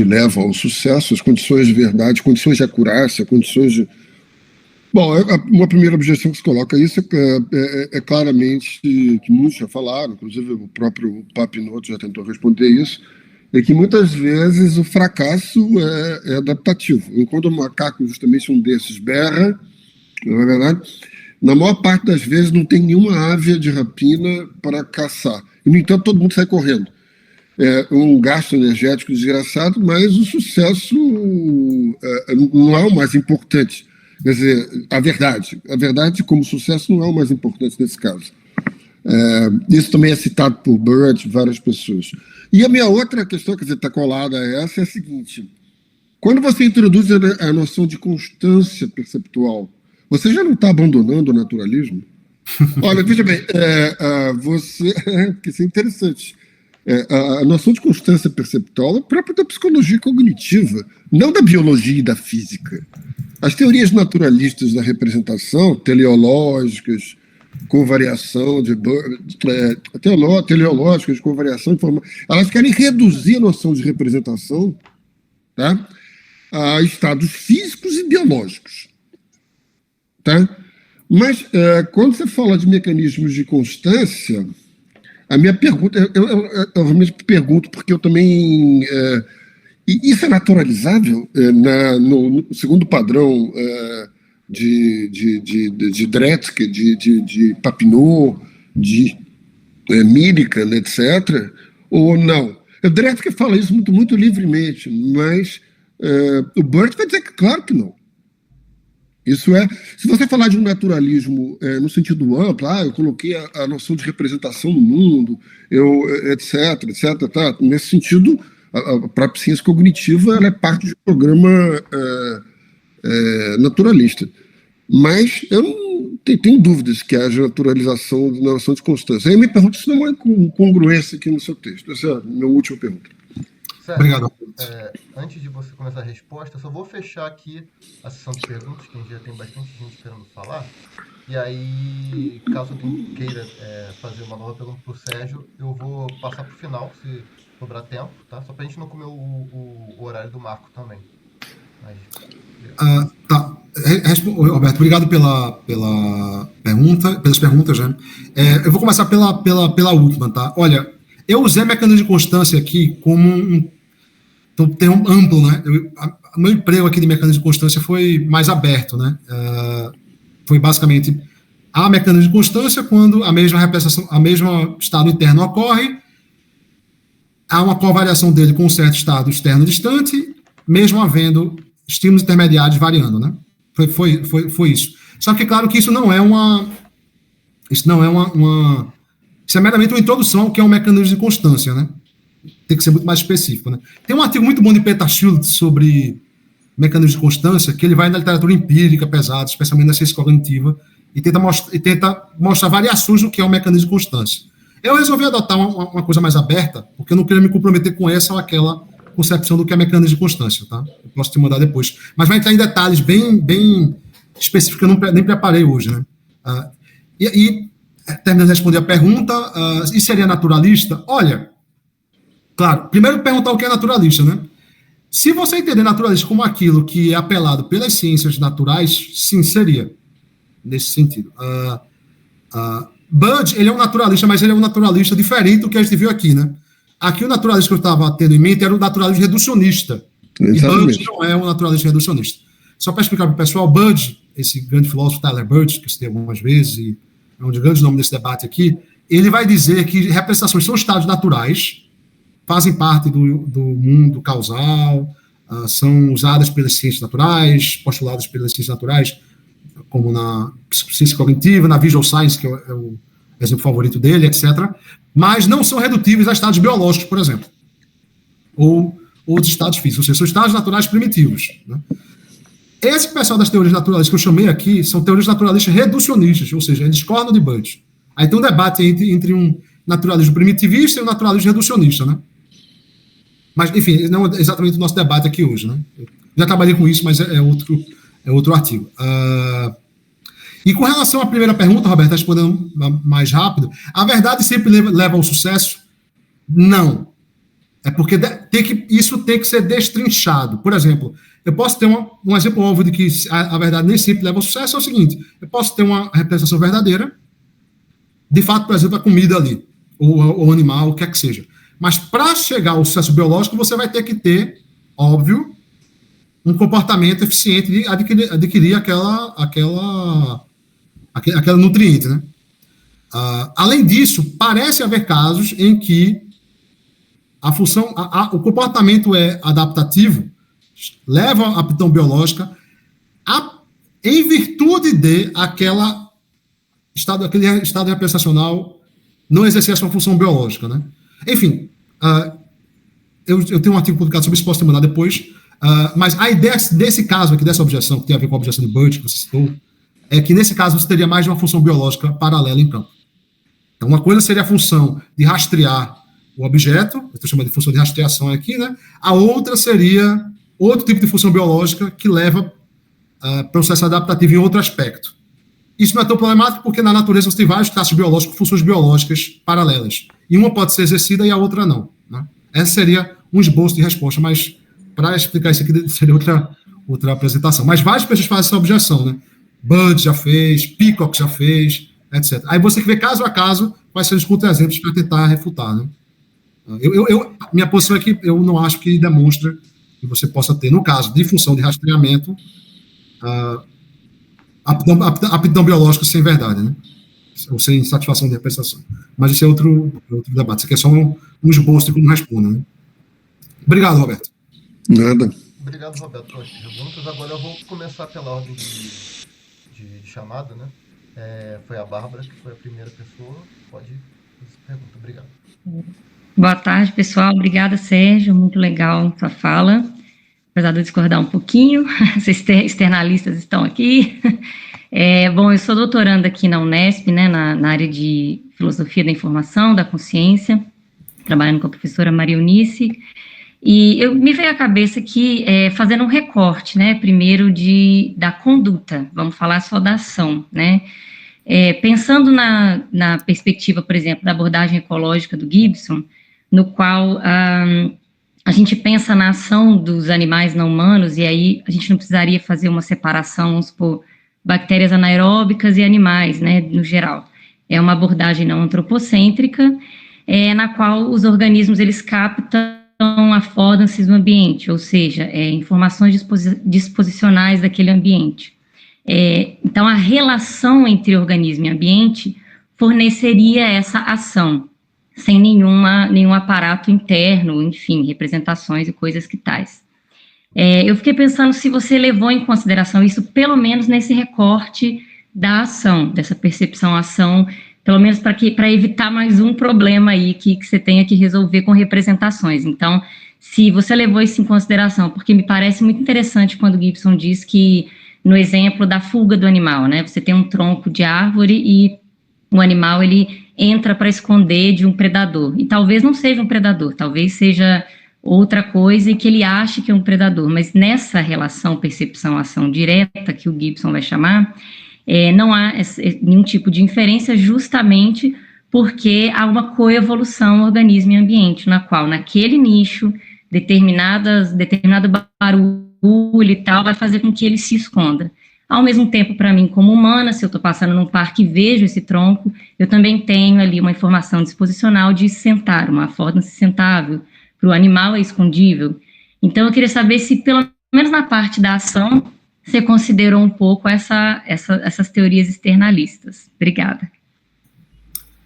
Speaker 3: leva ao sucesso, as condições de verdade, condições de acurácia, condições de... Bom, uma primeira objeção que se coloca isso é claramente, que muitos já falaram, inclusive o próprio Papineau já tentou responder isso, é que muitas vezes o fracasso é adaptativo. Enquanto o macaco, justamente um desses, berra, não é verdade? Na maior parte das vezes não tem nenhuma ave de rapina para caçar. E, no entanto, todo mundo sai correndo. É um gasto energético desgraçado, mas o sucesso não é o mais importante. Quer dizer, a verdade como sucesso não é o mais importante nesse caso. Isso também é citado por Bird, várias pessoas. E a minha outra questão, quer dizer, está colada a essa, é a seguinte: quando você introduz a noção de constância perceptual, você já não está abandonando o naturalismo? Olha, veja bem, isso é interessante. A noção de constância perceptual é própria da psicologia cognitiva, não da biologia e da física. As teorias naturalistas da representação, teleológicas, com variação teleológicas com variação de forma, elas querem reduzir a noção de representação, tá, a estados físicos e biológicos. Tá? Mas, quando você fala de mecanismos de constância, a minha pergunta, eu realmente pergunto, porque eu também E isso é naturalizável no segundo padrão de Dretske, de Papineau, de Millikan, etc., ou não? O Dretske fala isso muito livremente, mas o Burt vai dizer que claro que não. Isso se você falar de um naturalismo no sentido amplo, eu coloquei a noção de representação no mundo, etc., tá? Nesse sentido, a própria ciência cognitiva ela é parte de um programa naturalista. Mas eu não tenho dúvidas que haja naturalização da noção de constância. Aí eu me pergunto se não é congruência aqui no seu texto. Essa é a minha última pergunta.
Speaker 2: Certo.
Speaker 1: Obrigado.
Speaker 2: Antes de você começar a resposta, eu só vou fechar aqui a sessão de perguntas, que a gente já tem bastante gente querendo falar. E aí, caso alguém queira fazer uma nova pergunta para o Sérgio, eu vou passar para o final, se sobrar tempo, tá? Só para a gente não comer o horário do Marco também.
Speaker 1: Tá. Roberto, obrigado pela pergunta, pelas perguntas, né? Eu vou começar pela última, tá? Olha, eu usei mecanismo de constância aqui como um termo amplo, né? O meu emprego aqui de mecanismo de constância foi mais aberto, né? Foi basicamente há mecanismo de constância quando a mesma representação, a mesma estado interno ocorre, há uma covariação dele com um certo estado externo distante, mesmo havendo estímulos intermediários variando, né? Foi isso. Só que claro que isso não é isso é meramente uma introdução ao que é um mecanismo de constância, né? Tem que ser muito mais específico, né? Tem um artigo muito bom de Peter Schultz sobre mecanismo de constância, que ele vai na literatura empírica pesada, especialmente na ciência cognitiva, e tenta mostrar variações do que é um mecanismo de constância. Eu resolvi adotar uma coisa mais aberta, porque eu não queria me comprometer com essa ou aquela concepção do que é mecanismo de constância, tá? Eu posso te mandar depois. Mas vai entrar em detalhes bem específicos que eu nem preparei hoje, né? Terminando de responder a pergunta, e seria naturalista? Olha, claro, primeiro perguntar o que é naturalista, né? Se você entender naturalista como aquilo que é apelado pelas ciências naturais, sim, seria, nesse sentido. Bud, ele é um naturalista, mas ele é um naturalista diferente do que a gente viu aqui, né? Aqui o naturalista que eu estava tendo em mente era o naturalismo reducionista.
Speaker 3: Exatamente.
Speaker 1: E Bud não é um naturalista reducionista. Só para explicar para o pessoal, Bud, esse grande filósofo Tyler Bud, que eu citei algumas vezes, e é um dos grandes nomes desse debate aqui, ele vai dizer que representações são estados naturais, fazem parte do mundo causal, são usadas pelas ciências naturais, postuladas pelas ciências naturais, como na ciência cognitiva, na visual science, que é o exemplo favorito dele, etc., mas não são redutíveis a estados biológicos, por exemplo, ou outros estados físicos, ou seja, são estados naturais primitivos, né? Esse pessoal das teorias naturalistas que eu chamei aqui são teorias naturalistas reducionistas, ou seja, eles discordam de Bud. Aí tem um debate entre um naturalismo primitivista e um naturalismo reducionista, né? Mas, enfim, não é exatamente o nosso debate aqui hoje, né? Eu já trabalhei com isso, mas é outro artigo. E com relação à primeira pergunta, Roberto, respondendo mais rápido, a verdade sempre leva ao sucesso? Não. É porque isso tem que ser destrinchado. Por exemplo, eu posso ter um exemplo óbvio de que a verdade nem sempre leva ao sucesso, é o seguinte: eu posso ter uma representação verdadeira, de fato, por exemplo, a comida ali, ou animal, o que é que seja. Mas para chegar ao sucesso biológico, você vai ter que ter, óbvio, um comportamento eficiente de adquirir aquela nutriente, né? Além disso, parece haver casos em que a função, o comportamento é adaptativo, leva à aptidão biológica, em virtude de aquele estado representacional não exercer a sua função biológica, né? Enfim, eu tenho um artigo publicado sobre isso, posso te mandar depois, mas a ideia desse caso aqui, dessa objeção, que tem a ver com a objeção de Bud, que você citou, é que nesse caso você teria mais de uma função biológica paralela em campo. Então, uma coisa seria a função de rastrear o objeto, eu estou chamando de função de rastreação aqui, né? A outra seria outro tipo de função biológica que leva processo adaptativo em outro aspecto. Isso não é tão problemático porque na natureza você tem vários traços biológicos com funções biológicas paralelas. E uma pode ser exercida e a outra não, né? Essa seria um esboço de resposta, mas para explicar isso aqui seria outra apresentação. Mas várias pessoas fazem essa objeção, né? Bud já fez, Peacock já fez, etc. Aí você que vê caso a caso, quais são os contra-exemplos para tentar refutar, né? Minha posição é que eu não acho que demonstra que você possa ter, no caso de função de rastreamento, aptidão biológica sem verdade, né? Ou sem satisfação de representação. Mas isso é outro debate. Isso aqui é só um esboço de como responda, né? Obrigado, Roberto.
Speaker 3: Nada.
Speaker 2: Obrigado, Roberto, pelas perguntas. Agora eu vou começar pela ordem de chamada, né? Foi a Bárbara, que foi a primeira pessoa. Pode fazer essa pergunta. Obrigado.
Speaker 4: Boa tarde, pessoal. Obrigada, Sérgio. Muito legal sua fala. Apesar de eu discordar um pouquinho, esses externalistas estão aqui. Bom, eu sou doutoranda aqui na Unesp, né, na área de Filosofia da Informação, da Consciência, trabalhando com a professora Maria Eunice. E me veio à cabeça aqui, fazendo um recorte, né, primeiro da conduta, vamos falar só da ação, né, pensando na perspectiva, por exemplo, da abordagem ecológica do Gibson, no qual a gente pensa na ação dos animais não humanos, e aí a gente não precisaria fazer uma separação, vamos supor, bactérias anaeróbicas e animais, né, no geral. É uma abordagem não antropocêntrica, na qual os organismos, eles captam affordances do ambiente, ou seja, informações disposicionais daquele ambiente. Então, a relação entre organismo e ambiente forneceria essa ação, sem nenhum aparato interno, enfim, representações e coisas que tais. Eu fiquei pensando se você levou em consideração isso, pelo menos nesse recorte da ação, dessa percepção-ação, pelo menos para evitar mais um problema aí que você tenha que resolver com representações. Então, se você levou isso em consideração, porque me parece muito interessante quando Gibson diz que, no exemplo da fuga do animal, né, você tem um tronco de árvore e o animal, ele entra para esconder de um predador, e talvez não seja um predador, talvez seja outra coisa e que ele ache que é um predador, mas nessa relação percepção-ação direta, que o Gibson vai chamar, não há nenhum tipo de inferência, justamente porque há uma coevolução organismo e ambiente, na qual, naquele nicho, determinado barulho e tal, vai fazer com que ele se esconda. Ao mesmo tempo, para mim, como humana, se eu estou passando num parque e vejo esse tronco, eu também tenho ali uma informação disposicional de sentar, uma affordance sentável, para o animal é escondível. Então, eu queria saber se, pelo menos na parte da ação, você considerou um pouco essas teorias externalistas. Obrigada.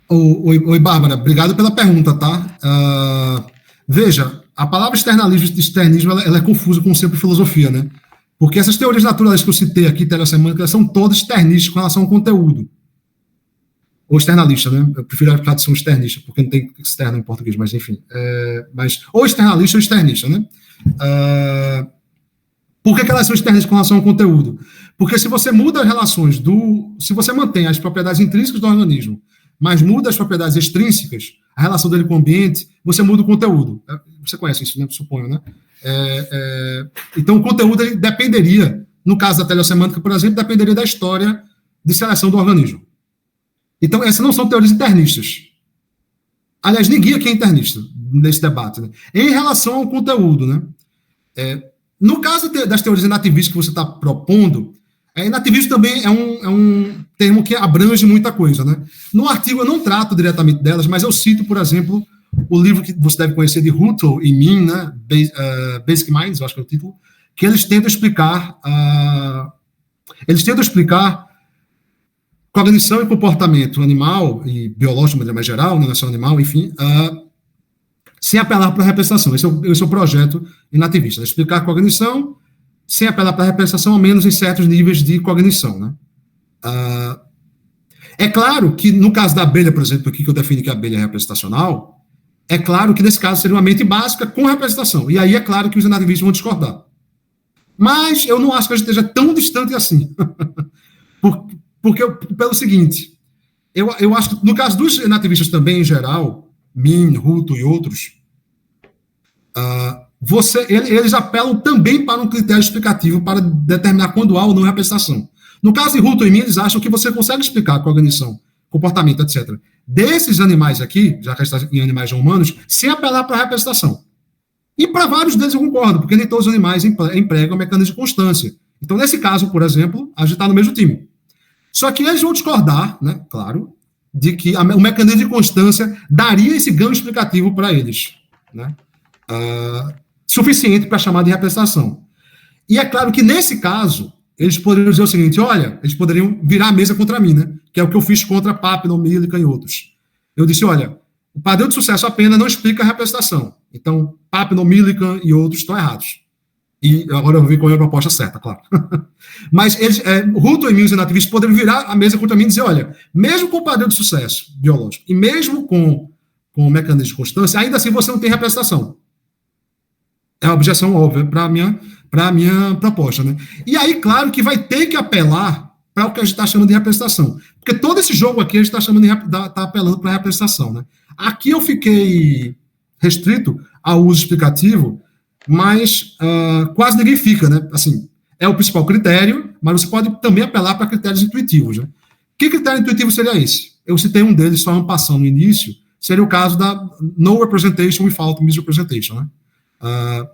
Speaker 1: Oi, Bárbara, obrigado pela pergunta, tá? Veja, a palavra externismo ela é confusa com sempre filosofia, né? Porque essas teorias naturalistas que eu citei aqui, telesemânticas, são todas externistas com relação ao conteúdo. Ou externalista, né? Eu prefiro a tradução externista, porque não tem externo em português, mas enfim. Ou externalista ou externista, né? Por que elas são externistas com relação ao conteúdo? Porque se você muda as relações se você mantém as propriedades intrínsecas do organismo, mas muda as propriedades extrínsecas, a relação dele com o ambiente, você muda o conteúdo. Você conhece isso, né? Suponho, né? Então, o conteúdo ele dependeria, no caso da telesemântica, por exemplo, dependeria da história de seleção do organismo. Então, essas não são teorias internistas. Aliás, ninguém aqui é internista nesse debate, né? Em relação ao conteúdo, né? No caso das teorias nativistas que você está propondo, nativismo também é um termo que abrange muita coisa, né? No artigo eu não trato diretamente delas, mas eu cito, por exemplo, o livro que você deve conhecer de Hutto e Min, né? Basic Minds, eu acho que é o título, que eles tentam explicar cognição e comportamento animal e biológico, de maneira mais geral, não é só animal, enfim, sem apelar para a representação. Esse é o projeto nativista, explicar cognição sem apelar para a representação, ao menos em certos níveis de cognição, né? É claro que, no caso da abelha, por exemplo, aqui que eu defino que a abelha é representacional, é claro que, nesse caso, seria uma mente básica com representação. E aí é claro que os nativistas vão discordar. Mas eu não acho que a gente esteja tão distante assim. Pelo seguinte, eu acho que, no caso dos nativistas também, em geral, Min, Hutto e outros, eles apelam também para um critério explicativo para determinar quando há ou não representação. No caso de Hutto e Min, eles acham que você consegue explicar a cognição, comportamento, etc., desses animais aqui, já que está em animais não humanos, sem apelar para a representação. E para vários deles eu concordo, porque nem todos os animais empregam mecanismo de constância. Então, nesse caso, por exemplo, a gente está no mesmo time. Só que eles vão discordar, né, claro, de que o mecanismo de constância daria esse ganho explicativo para eles, né? suficiente para chamar de representação. E é claro que, nesse caso, eles poderiam dizer o seguinte, olha, eles poderiam virar a mesa contra mim, né? Que é o que eu fiz contra Papin, Millikan e outros. Eu disse, olha, o padrão de sucesso apenas não explica a representação. Então, Papin, Millikan e outros estão errados. E agora eu vou ver qual é a proposta certa, claro. Mas eles, Hutton e Mills e nativistas poderiam virar a mesa contra mim e dizer, olha, mesmo com o padrão de sucesso biológico e mesmo com o mecanismo de constância, ainda assim você não tem representação. É uma objeção óbvia para a minha proposta, né? E aí, claro, que vai ter que apelar para o que a gente está chamando de representação. Porque todo esse jogo aqui a gente está apelando para a representação, né? Aqui eu fiquei restrito ao uso explicativo, mas quase ninguém fica, né? Assim, é o principal critério, mas você pode também apelar para critérios intuitivos, né? Que critério intuitivo seria esse? Eu citei um deles só passando no início, seria o caso da no representation without misrepresentation, né?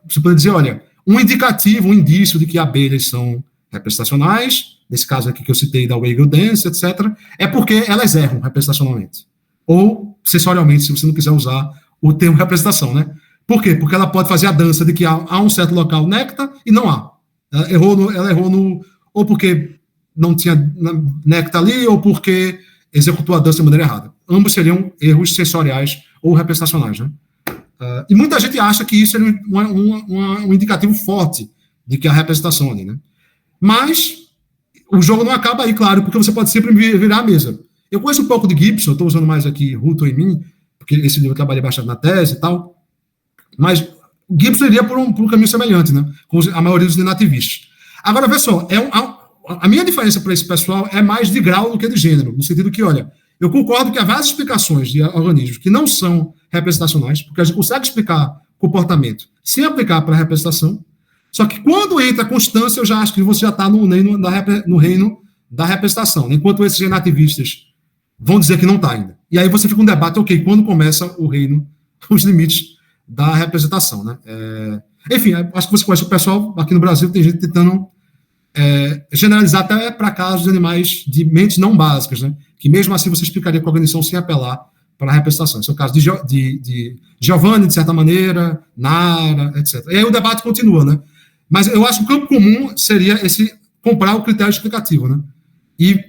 Speaker 1: Você pode dizer, olha, um indicativo, um indício de que abelhas são representacionais, nesse caso aqui que eu citei da Weigel Dance, etc., é porque elas erram representacionalmente. Ou sensorialmente, se você não quiser usar o termo representação, né? Por quê? Porque ela pode fazer a dança de que há um certo local néctar e não há. Ela errou no... Ou porque não tinha néctar ali, ou porque executou a dança de maneira errada. Ambos seriam erros sensoriais ou representacionais, né? E muita gente acha que isso é um indicativo forte de que há representação ali, né? Mas o jogo não acaba aí, claro, porque você pode sempre virar a mesa. Eu conheço um pouco de Gibson, estou usando mais aqui Hutton e mim, porque esse livro eu trabalhei bastante na tese e tal, mas Gibson iria por um caminho semelhante, né? Com a maioria dos nativistas. Agora, vê só, a minha diferença para esse pessoal é mais de grau do que de gênero, no sentido que, olha, eu concordo que há várias explicações de organismos que não são representacionais, porque a gente consegue explicar comportamento sem aplicar para a representação, só que quando entra a constância, eu já acho que você já está no reino da representação, né? Enquanto esses nativistas vão dizer que não está ainda. E aí você fica um debate, ok, quando começa o reino, os limites da representação, né? Enfim, acho que você conhece o pessoal, aqui no Brasil tem gente tentando generalizar até para casos de animais de mentes não básicas, né? Que mesmo assim você explicaria com a cognição sem apelar para a representação. Esse é o caso de Giovanni, de certa maneira, Nara, etc. E aí o debate continua, né? Mas eu acho que o campo comum seria comprar o critério explicativo, né? E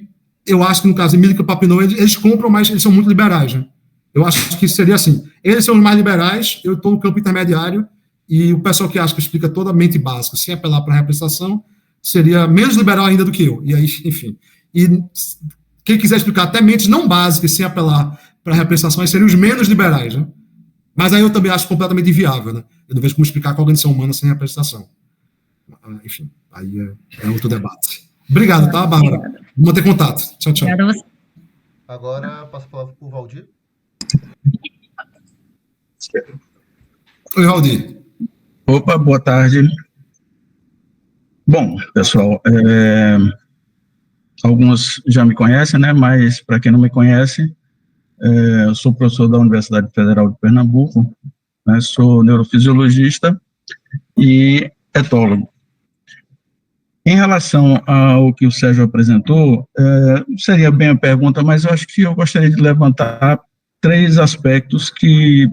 Speaker 1: eu acho que no caso de Millikan e Papineau, eles compram, mas eles são muito liberais, né? Eu acho que seria assim, eles são os mais liberais, eu estou no campo intermediário, e o pessoal que acha que explica toda a mente básica sem apelar para a representação seria menos liberal ainda do que eu. E aí, enfim. E quem quiser explicar até mentes não básicas sem apelar para a representação, aí seriam os menos liberais, né? Mas aí eu também acho completamente inviável, né? Eu não vejo como explicar a cognição humana sem representação. Enfim, aí é outro debate. Obrigado, tá, Bárbara? Vamos manter contato. Tchau, tchau.
Speaker 4: Obrigada a você.
Speaker 2: Agora, passo a palavra para o Valdir.
Speaker 1: Oi, Valdir.
Speaker 5: Opa, boa tarde. Bom, pessoal, alguns já me conhecem, né? Mas para quem não me conhece, eu sou professor da Universidade Federal de Pernambuco, né, sou neurofisiologista e etólogo. Em relação ao que o Sérgio apresentou, seria bem a pergunta, mas eu acho que eu gostaria de levantar 3 aspectos que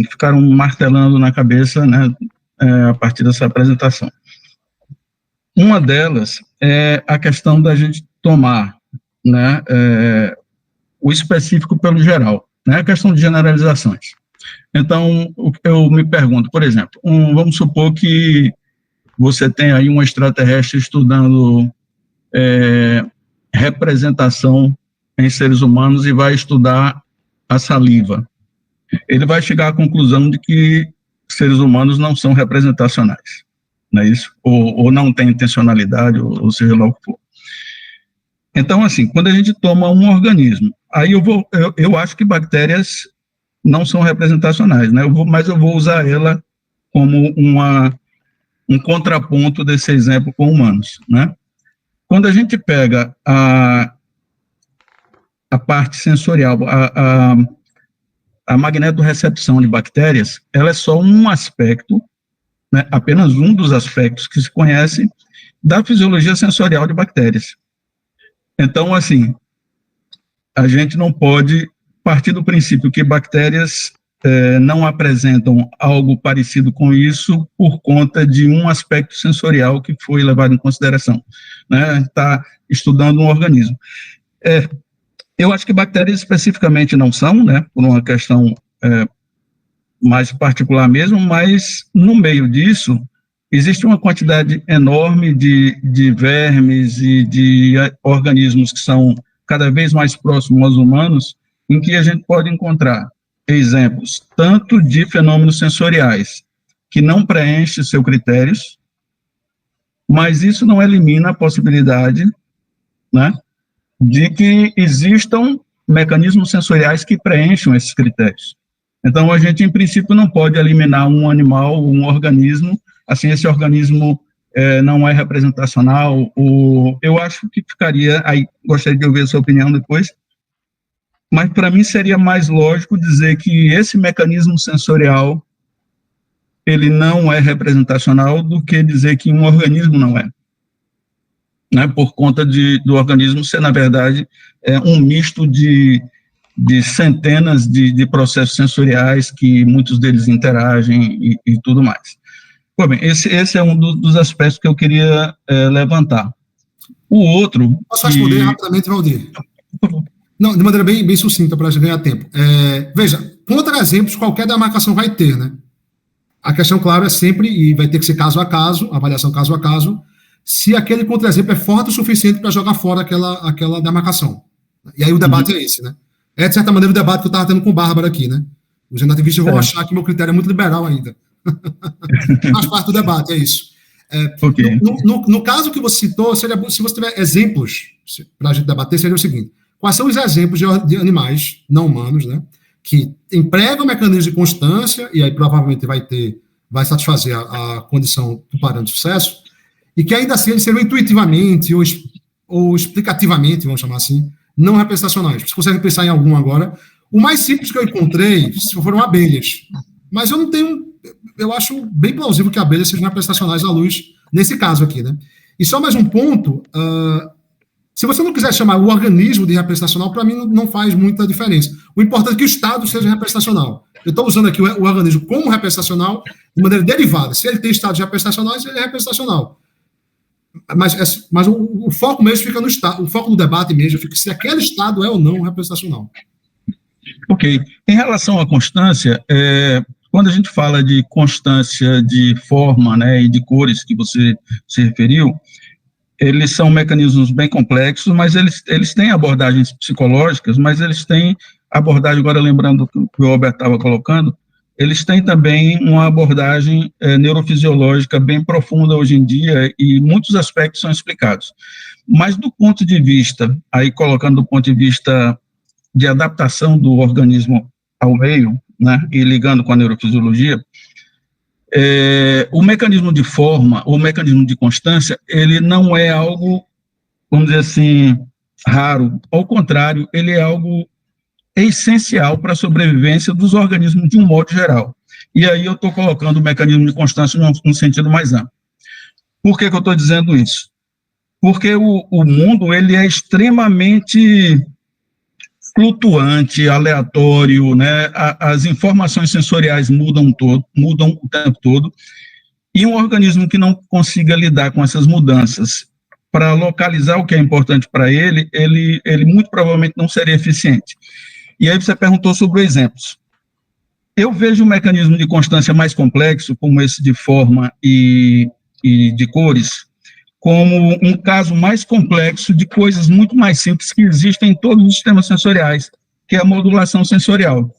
Speaker 5: ficaram martelando na cabeça, né, a partir dessa apresentação. Uma delas é a questão da gente tomar, né, o específico pelo geral, né, a questão de generalizações. Então, eu me pergunto, por exemplo, vamos supor que você tem aí um extraterrestre estudando representação em seres humanos e vai estudar a saliva. Ele vai chegar à conclusão de que seres humanos não são representacionais, não é isso? Ou não tem intencionalidade, ou seja lá o que for. Então, assim, quando a gente toma um organismo, aí eu acho que bactérias não são representacionais, né? Mas eu vou usar ela como um contraponto desse exemplo com humanos, né? Quando a gente pega a parte sensorial, a magnetorrecepção de bactérias, ela é só um aspecto, né, apenas um dos aspectos que se conhece da fisiologia sensorial de bactérias. Então, assim, a gente não pode partir do princípio que bactérias não apresentam algo parecido com isso por conta de um aspecto sensorial que foi levado em consideração, né? Está estudando um organismo. Eu acho que bactérias especificamente não são, né, por uma questão mais particular mesmo, mas no meio disso existe uma quantidade enorme de vermes e de organismos que são cada vez mais próximos aos humanos, em que a gente pode encontrar exemplos tanto de fenômenos sensoriais que não preenchem seus critérios, mas isso não elimina a possibilidade, né, de que existam mecanismos sensoriais que preencham esses critérios. Então, a gente, em princípio, não pode eliminar um animal, um organismo, assim, esse organismo não é representacional, eu acho que ficaria, aí gostaria de ouvir a sua opinião depois, mas para mim seria mais lógico dizer que esse mecanismo sensorial, ele não é representacional do que dizer que um organismo não é, né, por conta do organismo ser, na verdade, um misto de centenas de processos sensoriais que muitos deles interagem e tudo mais. Bom, bem, esse é um dos aspectos que eu queria levantar. O outro...
Speaker 1: Posso responder rapidamente, Valdir? Não, de maneira bem sucinta, para a gente ganhar tempo. Veja, contra-exemplos qualquer demarcação vai ter, né? A questão, claro, é sempre, e vai ter que ser caso a caso, avaliação caso a caso, se aquele contra-exemplo é forte o suficiente para jogar fora aquela demarcação. E aí o debate é esse, né? De certa maneira, o debate que eu estava tendo com o Bárbara aqui, né? Os relativistas vão achar que meu critério é muito liberal ainda. Faz parte do debate, é isso.
Speaker 5: Okay.
Speaker 1: No caso que você citou, se você tiver exemplos para a gente debater, seria o seguinte: quais são os exemplos de animais não humanos, né, que empregam mecanismos de constância, e aí provavelmente vai satisfazer a condição do parâmetro de sucesso, e que ainda assim eles seriam intuitivamente ou explicativamente, vamos chamar assim, não representacionais. Se você pensar em algum agora, o mais simples que eu encontrei foram abelhas. Mas eu acho bem plausível que abelhas sejam representacionais à luz, nesse caso aqui, né? E só mais um ponto, se você não quiser chamar o organismo de representacional, para mim não faz muita diferença. O importante é que o Estado seja representacional. Eu estou usando aqui o organismo como representacional de maneira derivada. Se ele tem estados representacionais, ele é representacional. Mas o foco mesmo fica no Estado, o foco do debate mesmo fica se aquele Estado é ou não representacional.
Speaker 5: Ok. Em relação à constância, quando a gente fala de constância de forma, né, e de cores que você se referiu, eles são mecanismos bem complexos, mas eles têm abordagens psicológicas, mas eles têm abordagem, agora lembrando o que o Robert estava colocando, eles têm também uma abordagem neurofisiológica bem profunda hoje em dia e muitos aspectos são explicados. Mas do ponto de vista, aí colocando do ponto de vista de adaptação do organismo ao meio, né, e ligando com a neurofisiologia, o mecanismo de forma, o mecanismo de constância, ele não é algo, vamos dizer assim, raro. Ao contrário, ele é algo essencial para a sobrevivência dos organismos de um modo geral. E aí eu estou colocando o mecanismo de constância num sentido mais amplo. Por que eu estou dizendo isso? Porque o mundo, ele é extremamente flutuante, aleatório, né? As informações sensoriais mudam o tempo todo, e um organismo que não consiga lidar com essas mudanças para localizar o que é importante para ele muito provavelmente não seria eficiente. E aí você perguntou sobre exemplos. Eu vejo um mecanismo de constância mais complexo, como esse de forma e de cores, como um caso mais complexo de coisas muito mais simples que existem em todos os sistemas sensoriais, que é a modulação sensorial.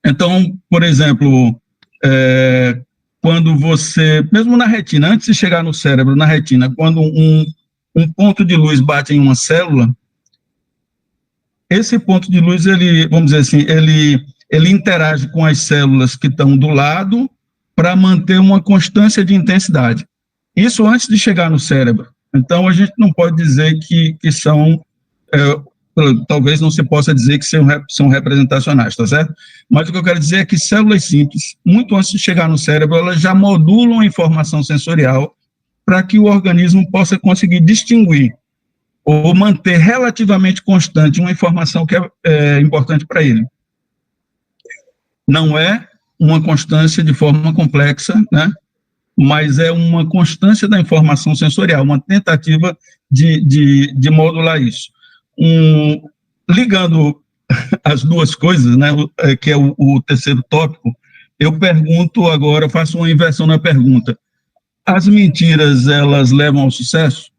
Speaker 5: Então, por exemplo, quando você, mesmo na retina, antes de chegar no cérebro, na retina, quando um ponto de luz bate em uma célula, esse ponto de luz, ele, vamos dizer assim, ele interage com as células que estão do lado para manter uma constância de intensidade. Isso antes de chegar no cérebro. Então, a gente não pode dizer que são, talvez não se possa dizer que são representacionais, tá certo? Mas o que eu quero dizer é que células simples, muito antes de chegar no cérebro, elas já modulam a informação sensorial para que o organismo possa conseguir distinguir ou manter relativamente constante uma informação que é importante para ele. Não é uma constância de forma complexa, né? Mas é uma constância da informação sensorial, uma tentativa de modular isso. Ligando as duas coisas, né, que é o terceiro tópico, eu pergunto agora, faço uma inversão na pergunta. As mentiras, elas levam ao sucesso?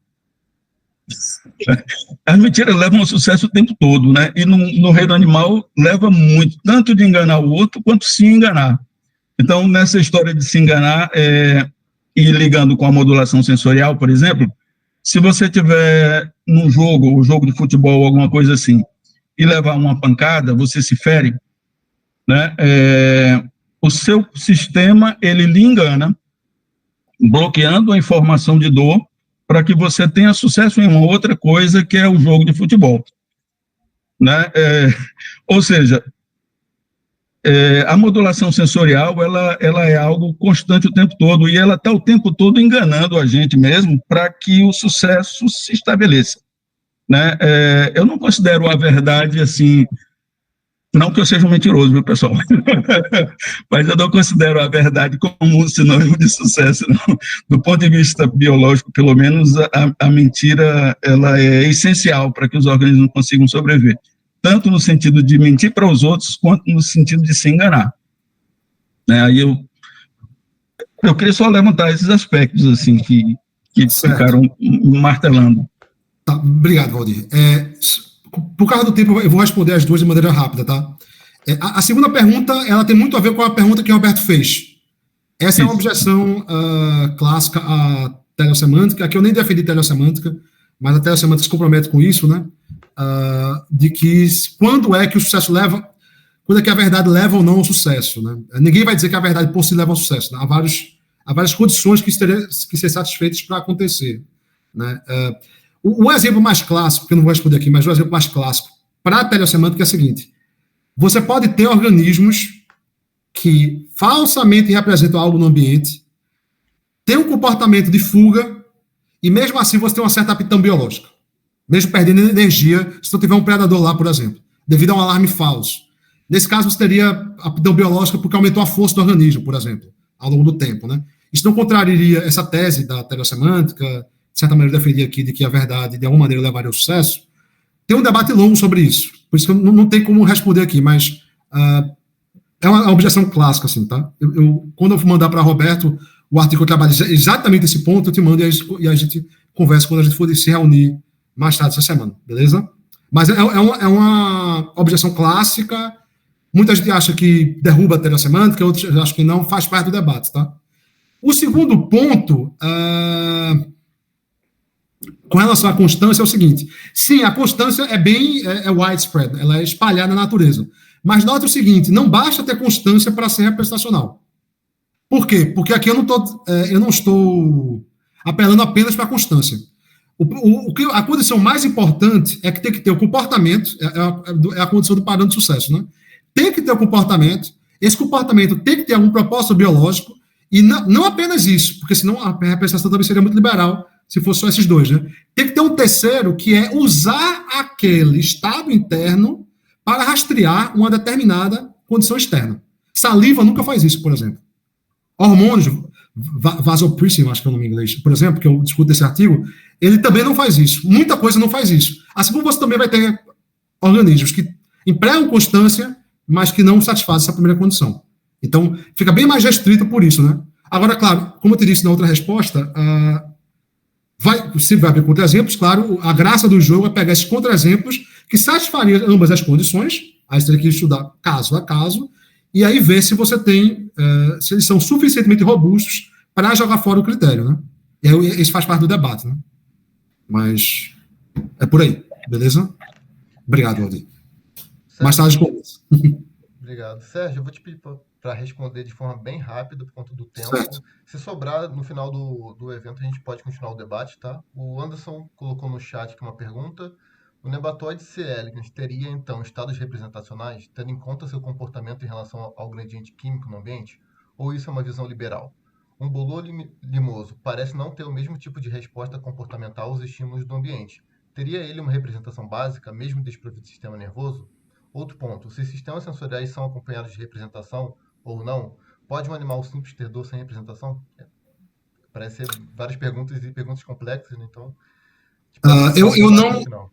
Speaker 5: As mentiras levam ao sucesso o tempo todo, né? E no reino animal leva muito, tanto de enganar o outro, quanto se enganar. Então, nessa história de se enganar, e ligando com a modulação sensorial, por exemplo, se você tiver num jogo, um jogo de futebol, alguma coisa assim, e levar uma pancada, você se fere, né? O seu sistema, ele lhe engana, bloqueando a informação de dor para que você tenha sucesso em uma outra coisa, que é o jogo de futebol, né? Ou seja, a modulação sensorial, ela é algo constante o tempo todo, e ela está o tempo todo enganando a gente mesmo para que o sucesso se estabeleça, né? Eu não considero a verdade assim, não que eu seja um mentiroso, viu, pessoal? Mas eu não considero a verdade como um sinônimo de sucesso, não. Do ponto de vista biológico, pelo menos, a mentira, ela é essencial para que os organismos consigam sobreviver, tanto no sentido de mentir para os outros, quanto no sentido de se enganar, né? Aí eu queria só levantar esses aspectos, assim, que ficaram martelando.
Speaker 1: Tá, obrigado, Valdir. Por causa do tempo, eu vou responder as duas de maneira rápida, tá? A segunda pergunta, ela tem muito a ver com a pergunta que o Roberto fez. Essa é uma objeção clássica à teleossemântica, que eu nem defendi teleossemântica, mas a teleossemântica se compromete com isso, né? De que quando é que o sucesso leva, quando é que a verdade leva ou não ao sucesso, né? Ninguém vai dizer que a verdade por si leva ao sucesso, né? Há várias condições que teriam que ser satisfeitas para acontecer, né? O exemplo mais clássico, que eu não vou responder aqui, mas o exemplo mais clássico para a teleossemântica é o seguinte: você pode ter organismos que falsamente representam algo no ambiente, tem um comportamento de fuga, e mesmo assim você tem uma certa aptidão biológica, mesmo perdendo energia, se não tiver um predador lá, por exemplo, devido a um alarme falso. Nesse caso, você teria aptidão biológica porque aumentou a força do organismo, por exemplo, ao longo do tempo, né? Isso não contrariaria essa tese da teleossemântica, de certa maneira, eu defendi aqui de que a verdade, de alguma maneira, levaria ao sucesso. Tem um debate longo sobre isso, por isso que eu não tenho como responder aqui, mas é uma objeção clássica, assim, tá? Quando eu for mandar para Roberto o artigo que eu trabalho exatamente esse ponto, eu te mando e a gente conversa quando a gente for se reunir mais tarde essa semana, beleza? Mas é uma objeção clássica, muita gente acha que derruba a teleossemântica, outros acham que não, faz parte do debate, tá? O segundo ponto, com relação à constância, é o seguinte: sim, a constância é widespread, ela é espalhada na natureza. Mas note o seguinte: não basta ter constância para ser representacional. Por quê? Porque aqui eu não estou apelando apenas para a constância. A condição mais importante é que tem que ter o comportamento, é a condição do padrão de sucesso, né? Tem que ter o comportamento, esse comportamento tem que ter algum propósito biológico, e não apenas isso, porque senão a representação também seria muito liberal, se fosse só esses dois, né? Tem que ter um terceiro, que é usar aquele estado interno para rastrear uma determinada condição externa. Saliva nunca faz isso, por exemplo. Hormônios, vasopressin, acho que é o nome em inglês, por exemplo, que eu discuto nesse artigo, ele também não faz isso. Muita coisa não faz isso. Assim como você também vai ter organismos que empregam constância, mas que não satisfazem essa primeira condição. Então, fica bem mais restrito por isso, né? Agora, claro, como eu te disse na outra resposta, se vai abrir contra-exemplos, claro, a graça do jogo é pegar esses contra-exemplos que satisfariam ambas as condições, aí você teria que estudar caso a caso, e aí ver se você tem, se eles são suficientemente robustos para jogar fora o critério, né? E aí isso faz parte do debate, né? Mas é por aí, beleza? Obrigado, Valdir. Mais tarde conversa.
Speaker 2: Obrigado. Sérgio, eu vou te pedir para responder de forma bem rápida, por conta do tempo.
Speaker 1: Certo.
Speaker 2: Se sobrar, no final do evento, a gente pode continuar o debate, tá? O Anderson colocou no chat aqui uma pergunta. O Nematode C. elegans teria, então, estados representacionais, tendo em conta seu comportamento em relação ao gradiente químico no ambiente? Ou isso é uma visão liberal? Um bolor limoso parece não ter o mesmo tipo de resposta comportamental aos estímulos do ambiente. Teria ele uma representação básica, mesmo desprovido de sistema nervoso? Outro ponto, se sistemas sensoriais são acompanhados de representação ou não, pode um animal simples ter dor sem representação? Parece ser várias perguntas e perguntas complexas, né? Então,
Speaker 1: eu não...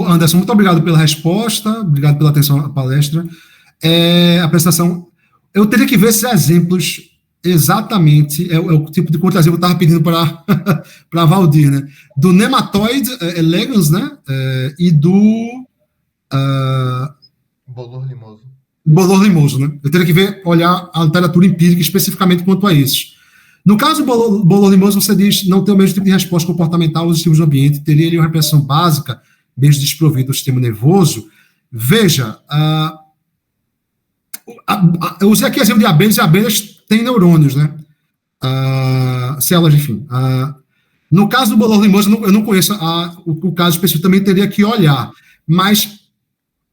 Speaker 1: Anderson, muito obrigado pela resposta, obrigado pela atenção à palestra. A apresentação, eu teria que ver esses exemplos exatamente, é o tipo de contra-exemplo que eu estava pedindo para Valdir, né? Do Nematoid elegans, né? E do
Speaker 2: bolor limoso.
Speaker 1: Bolor limoso, né? Eu teria que olhar a literatura empírica especificamente quanto a esses. No caso do bolor limoso, você diz não tem o mesmo tipo de resposta comportamental aos estímulos do ambiente, teria ali uma repressão básica, mesmo desprovido do sistema nervoso. Veja, eu usei aqui exemplo de abelhas, e abelhas têm neurônios, né? Células, enfim. No caso do bolor limoso, eu não conheço o caso específico, também teria que olhar. Mas,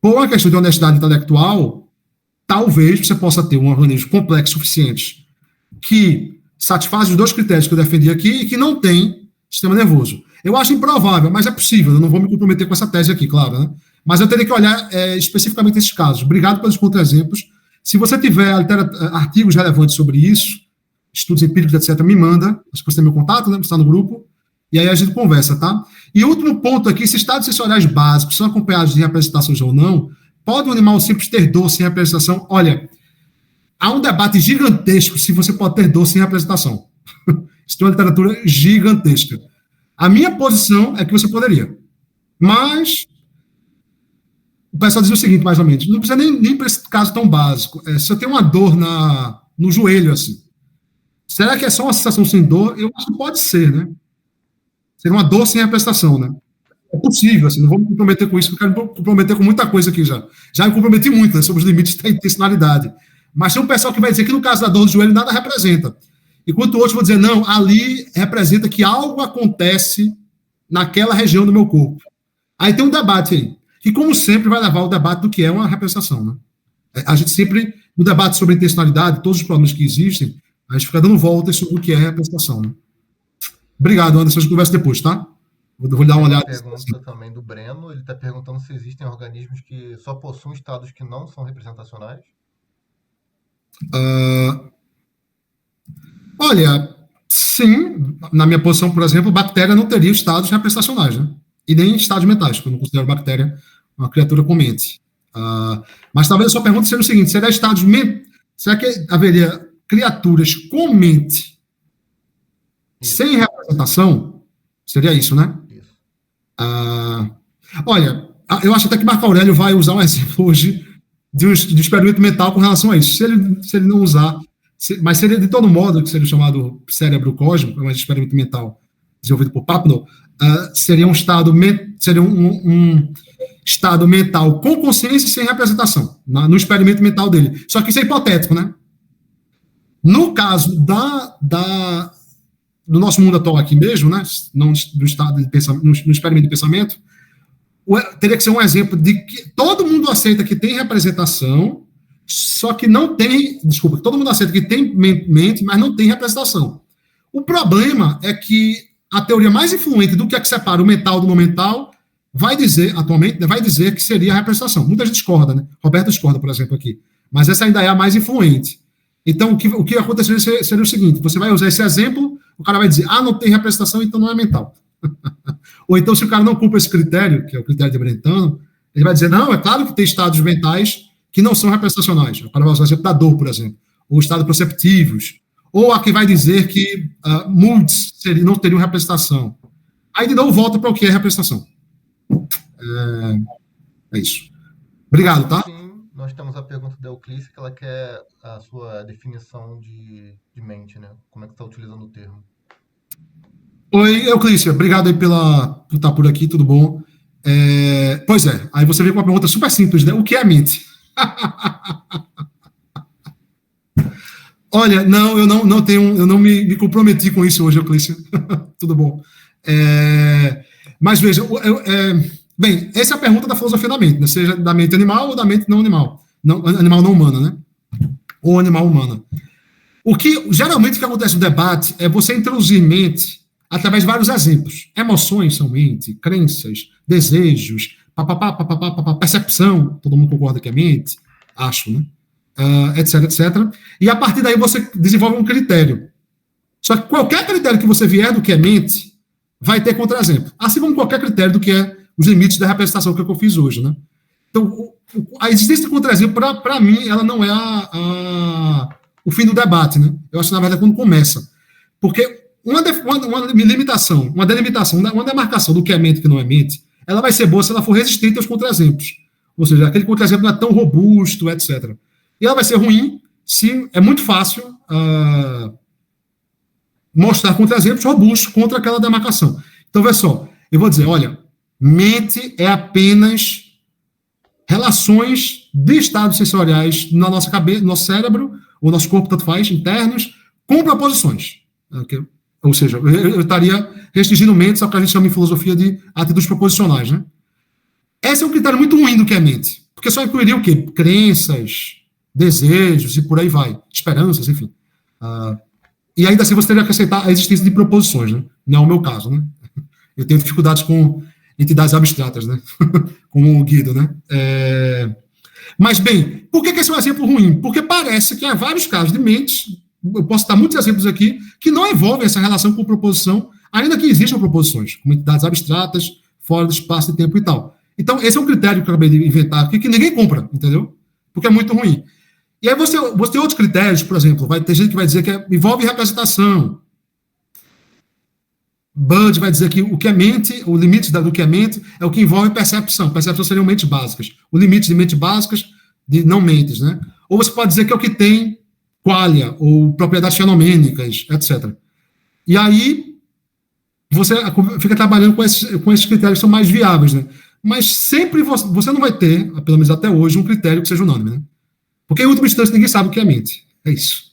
Speaker 1: por uma questão de honestidade intelectual, talvez você possa ter um organismo complexo suficiente que satisfaz os dois critérios que eu defendi aqui e que não tem sistema nervoso. Eu acho improvável, mas é possível. Eu não vou me comprometer com essa tese aqui, claro, né? Mas eu teria que olhar especificamente esses casos. Obrigado pelos contra-exemplos. Se você tiver artigos relevantes sobre isso, estudos empíricos, etc., me manda. Acho que você tem meu contato, né? Você está no grupo. E aí a gente conversa, tá? E último ponto aqui, se estados sensoriais básicos são acompanhados de representações ou não, pode um animal simples ter dor sem representação? Olha, há um debate gigantesco se você pode ter dor sem representação. Isso tem uma literatura gigantesca. A minha posição é que você poderia. Mas o pessoal diz o seguinte, mais ou menos, não precisa nem para esse caso tão básico. Se eu tenho uma dor no joelho, assim, será que é só uma sensação sem dor? Eu acho que pode ser, né? Seria uma dor sem representação, né? É possível, assim, não vou me comprometer com isso, porque eu quero me comprometer com muita coisa aqui já. Já me comprometi muito, né, sobre os limites da intencionalidade. Mas tem um pessoal que vai dizer que no caso da dor no joelho nada representa. Enquanto outros vão dizer, não, ali representa que algo acontece naquela região do meu corpo. Aí tem um debate aí, que como sempre vai levar o debate do que é uma representação, né? A gente sempre, no debate sobre intencionalidade, todos os problemas que existem, a gente fica dando voltas sobre o que é representação, né? Obrigado, Anderson, a gente conversa depois, tá? Vou dar uma olhada.
Speaker 2: Pergunta também do Breno, ele está perguntando se existem organismos que só possuem estados que não são representacionais.
Speaker 1: Olha, sim, na minha posição, por exemplo, bactéria não teria estados representacionais, né? E nem estados mentais, porque eu não considero bactéria uma criatura com mente. Mas talvez a sua pergunta seja o seguinte, será que haveria criaturas com mente sem representação? Seria isso, né?
Speaker 2: Isso.
Speaker 1: Olha, eu acho até que Marco Aurélio vai usar um exemplo hoje de experimento mental com relação a isso. Se ele não usar, mas seria de todo modo, que seria chamado cérebro cósmico, é um experimento mental desenvolvido por Papno, seria um estado estado mental com consciência e sem representação, no experimento mental dele. Só que isso é hipotético, né? No caso do nosso mundo atual aqui mesmo, né? Não do estado de pensamento, no experimento de pensamento, teria que ser um exemplo de que todo mundo aceita que tem representação, só que não tem, todo mundo aceita que tem mente, mas não tem representação. O problema é que a teoria mais influente do que é que separa o mental do não mental vai dizer, atualmente, vai dizer que seria a representação. Muita gente discorda, né? Roberto discorda, por exemplo, aqui. Mas essa ainda é a mais influente. Então, o que aconteceria seria o seguinte, você vai usar esse exemplo, o cara vai dizer, não tem representação, então não é mental. Ou então, se o cara não cumpre esse critério, que é o critério de Brentano, ele vai dizer, não, é claro que tem estados mentais que não são representacionais. O cara vai usar o exemplo da dor, por exemplo, ou estados perceptivos, ou a que vai dizer que moods não teriam representação. Aí, de novo, volta para o que é representação. É isso. Obrigado, tá?
Speaker 2: Sim, nós temos a pergunta da Euclice, que ela quer a sua definição de mente, né? Como é que está utilizando o termo.
Speaker 1: Oi, Euclícia, obrigado aí por estar por aqui, tudo bom? Pois é, aí você vem com uma pergunta super simples, né? O que é a mente? Olha, não, eu não me comprometi com isso hoje, Euclícia. Tudo bom. Mas veja, bem, essa é a pergunta da filosofia da mente, né? Seja da mente animal ou da mente não animal. Animal não humana, né? Ou animal humana. Geralmente o que acontece no debate é você introduzir mente através de vários exemplos. Emoções são mente, crenças, desejos, percepção, todo mundo concorda que é mente, acho, né? Etc, etc. E a partir daí você desenvolve um critério. Só que qualquer critério que você vier do que é mente, vai ter contra-exemplo. Assim como qualquer critério do que é os limites da representação que eu fiz hoje, né? Então, a existência de contra-exemplo, para mim, ela não é o fim do debate, né? Eu acho, na verdade, quando começa. Porque uma limitação, uma delimitação, uma demarcação do que é mente e que não é mente, ela vai ser boa se ela for resistente aos contra-exemplos. Ou seja, aquele contra-exemplo não é tão robusto, etc. E ela vai ser ruim se é muito fácil mostrar contra-exemplos robustos contra aquela demarcação. Então, vê só, eu vou dizer, olha, mente é apenas relações de estados sensoriais na nossa cabeça, no nosso cérebro, ou nosso corpo, tanto faz, internos, com proposições. Okay? Ou seja, eu estaria restringindo mente, ao que a gente chama em filosofia de atitudes proposicionais, né? Esse é um critério muito ruim do que é mente, porque só incluiria o quê? Crenças, desejos e por aí vai, esperanças, enfim. E ainda assim você teria que aceitar a existência de proposições, né? Não é o meu caso, né? Eu tenho dificuldades com entidades abstratas, né? Como o Guido, né? Mas, bem, por que esse é um exemplo ruim? Porque parece que há vários casos de mentes, eu posso citar muitos exemplos aqui, que não envolvem essa relação com proposição, ainda que existam proposições, como entidades abstratas, fora do espaço e tempo e tal. Então, esse é um critério que eu acabei de inventar aqui, que ninguém compra, entendeu? Porque é muito ruim. E aí você tem outros critérios, por exemplo, vai ter gente que vai dizer que envolve representação. Bud vai dizer que o que é mente, o limite do que é mente, é o que envolve percepção. Percepção seriam mentes básicas. O limite de mentes básicas, de não mentes, né? Ou você pode dizer que é o que tem qualia, ou propriedades fenomênicas, etc. E aí, você fica trabalhando com esses critérios que são mais viáveis, né? Mas sempre você não vai ter, pelo menos até hoje, um critério que seja unânime, né? Porque, em última instância, ninguém sabe o que é mente. É isso.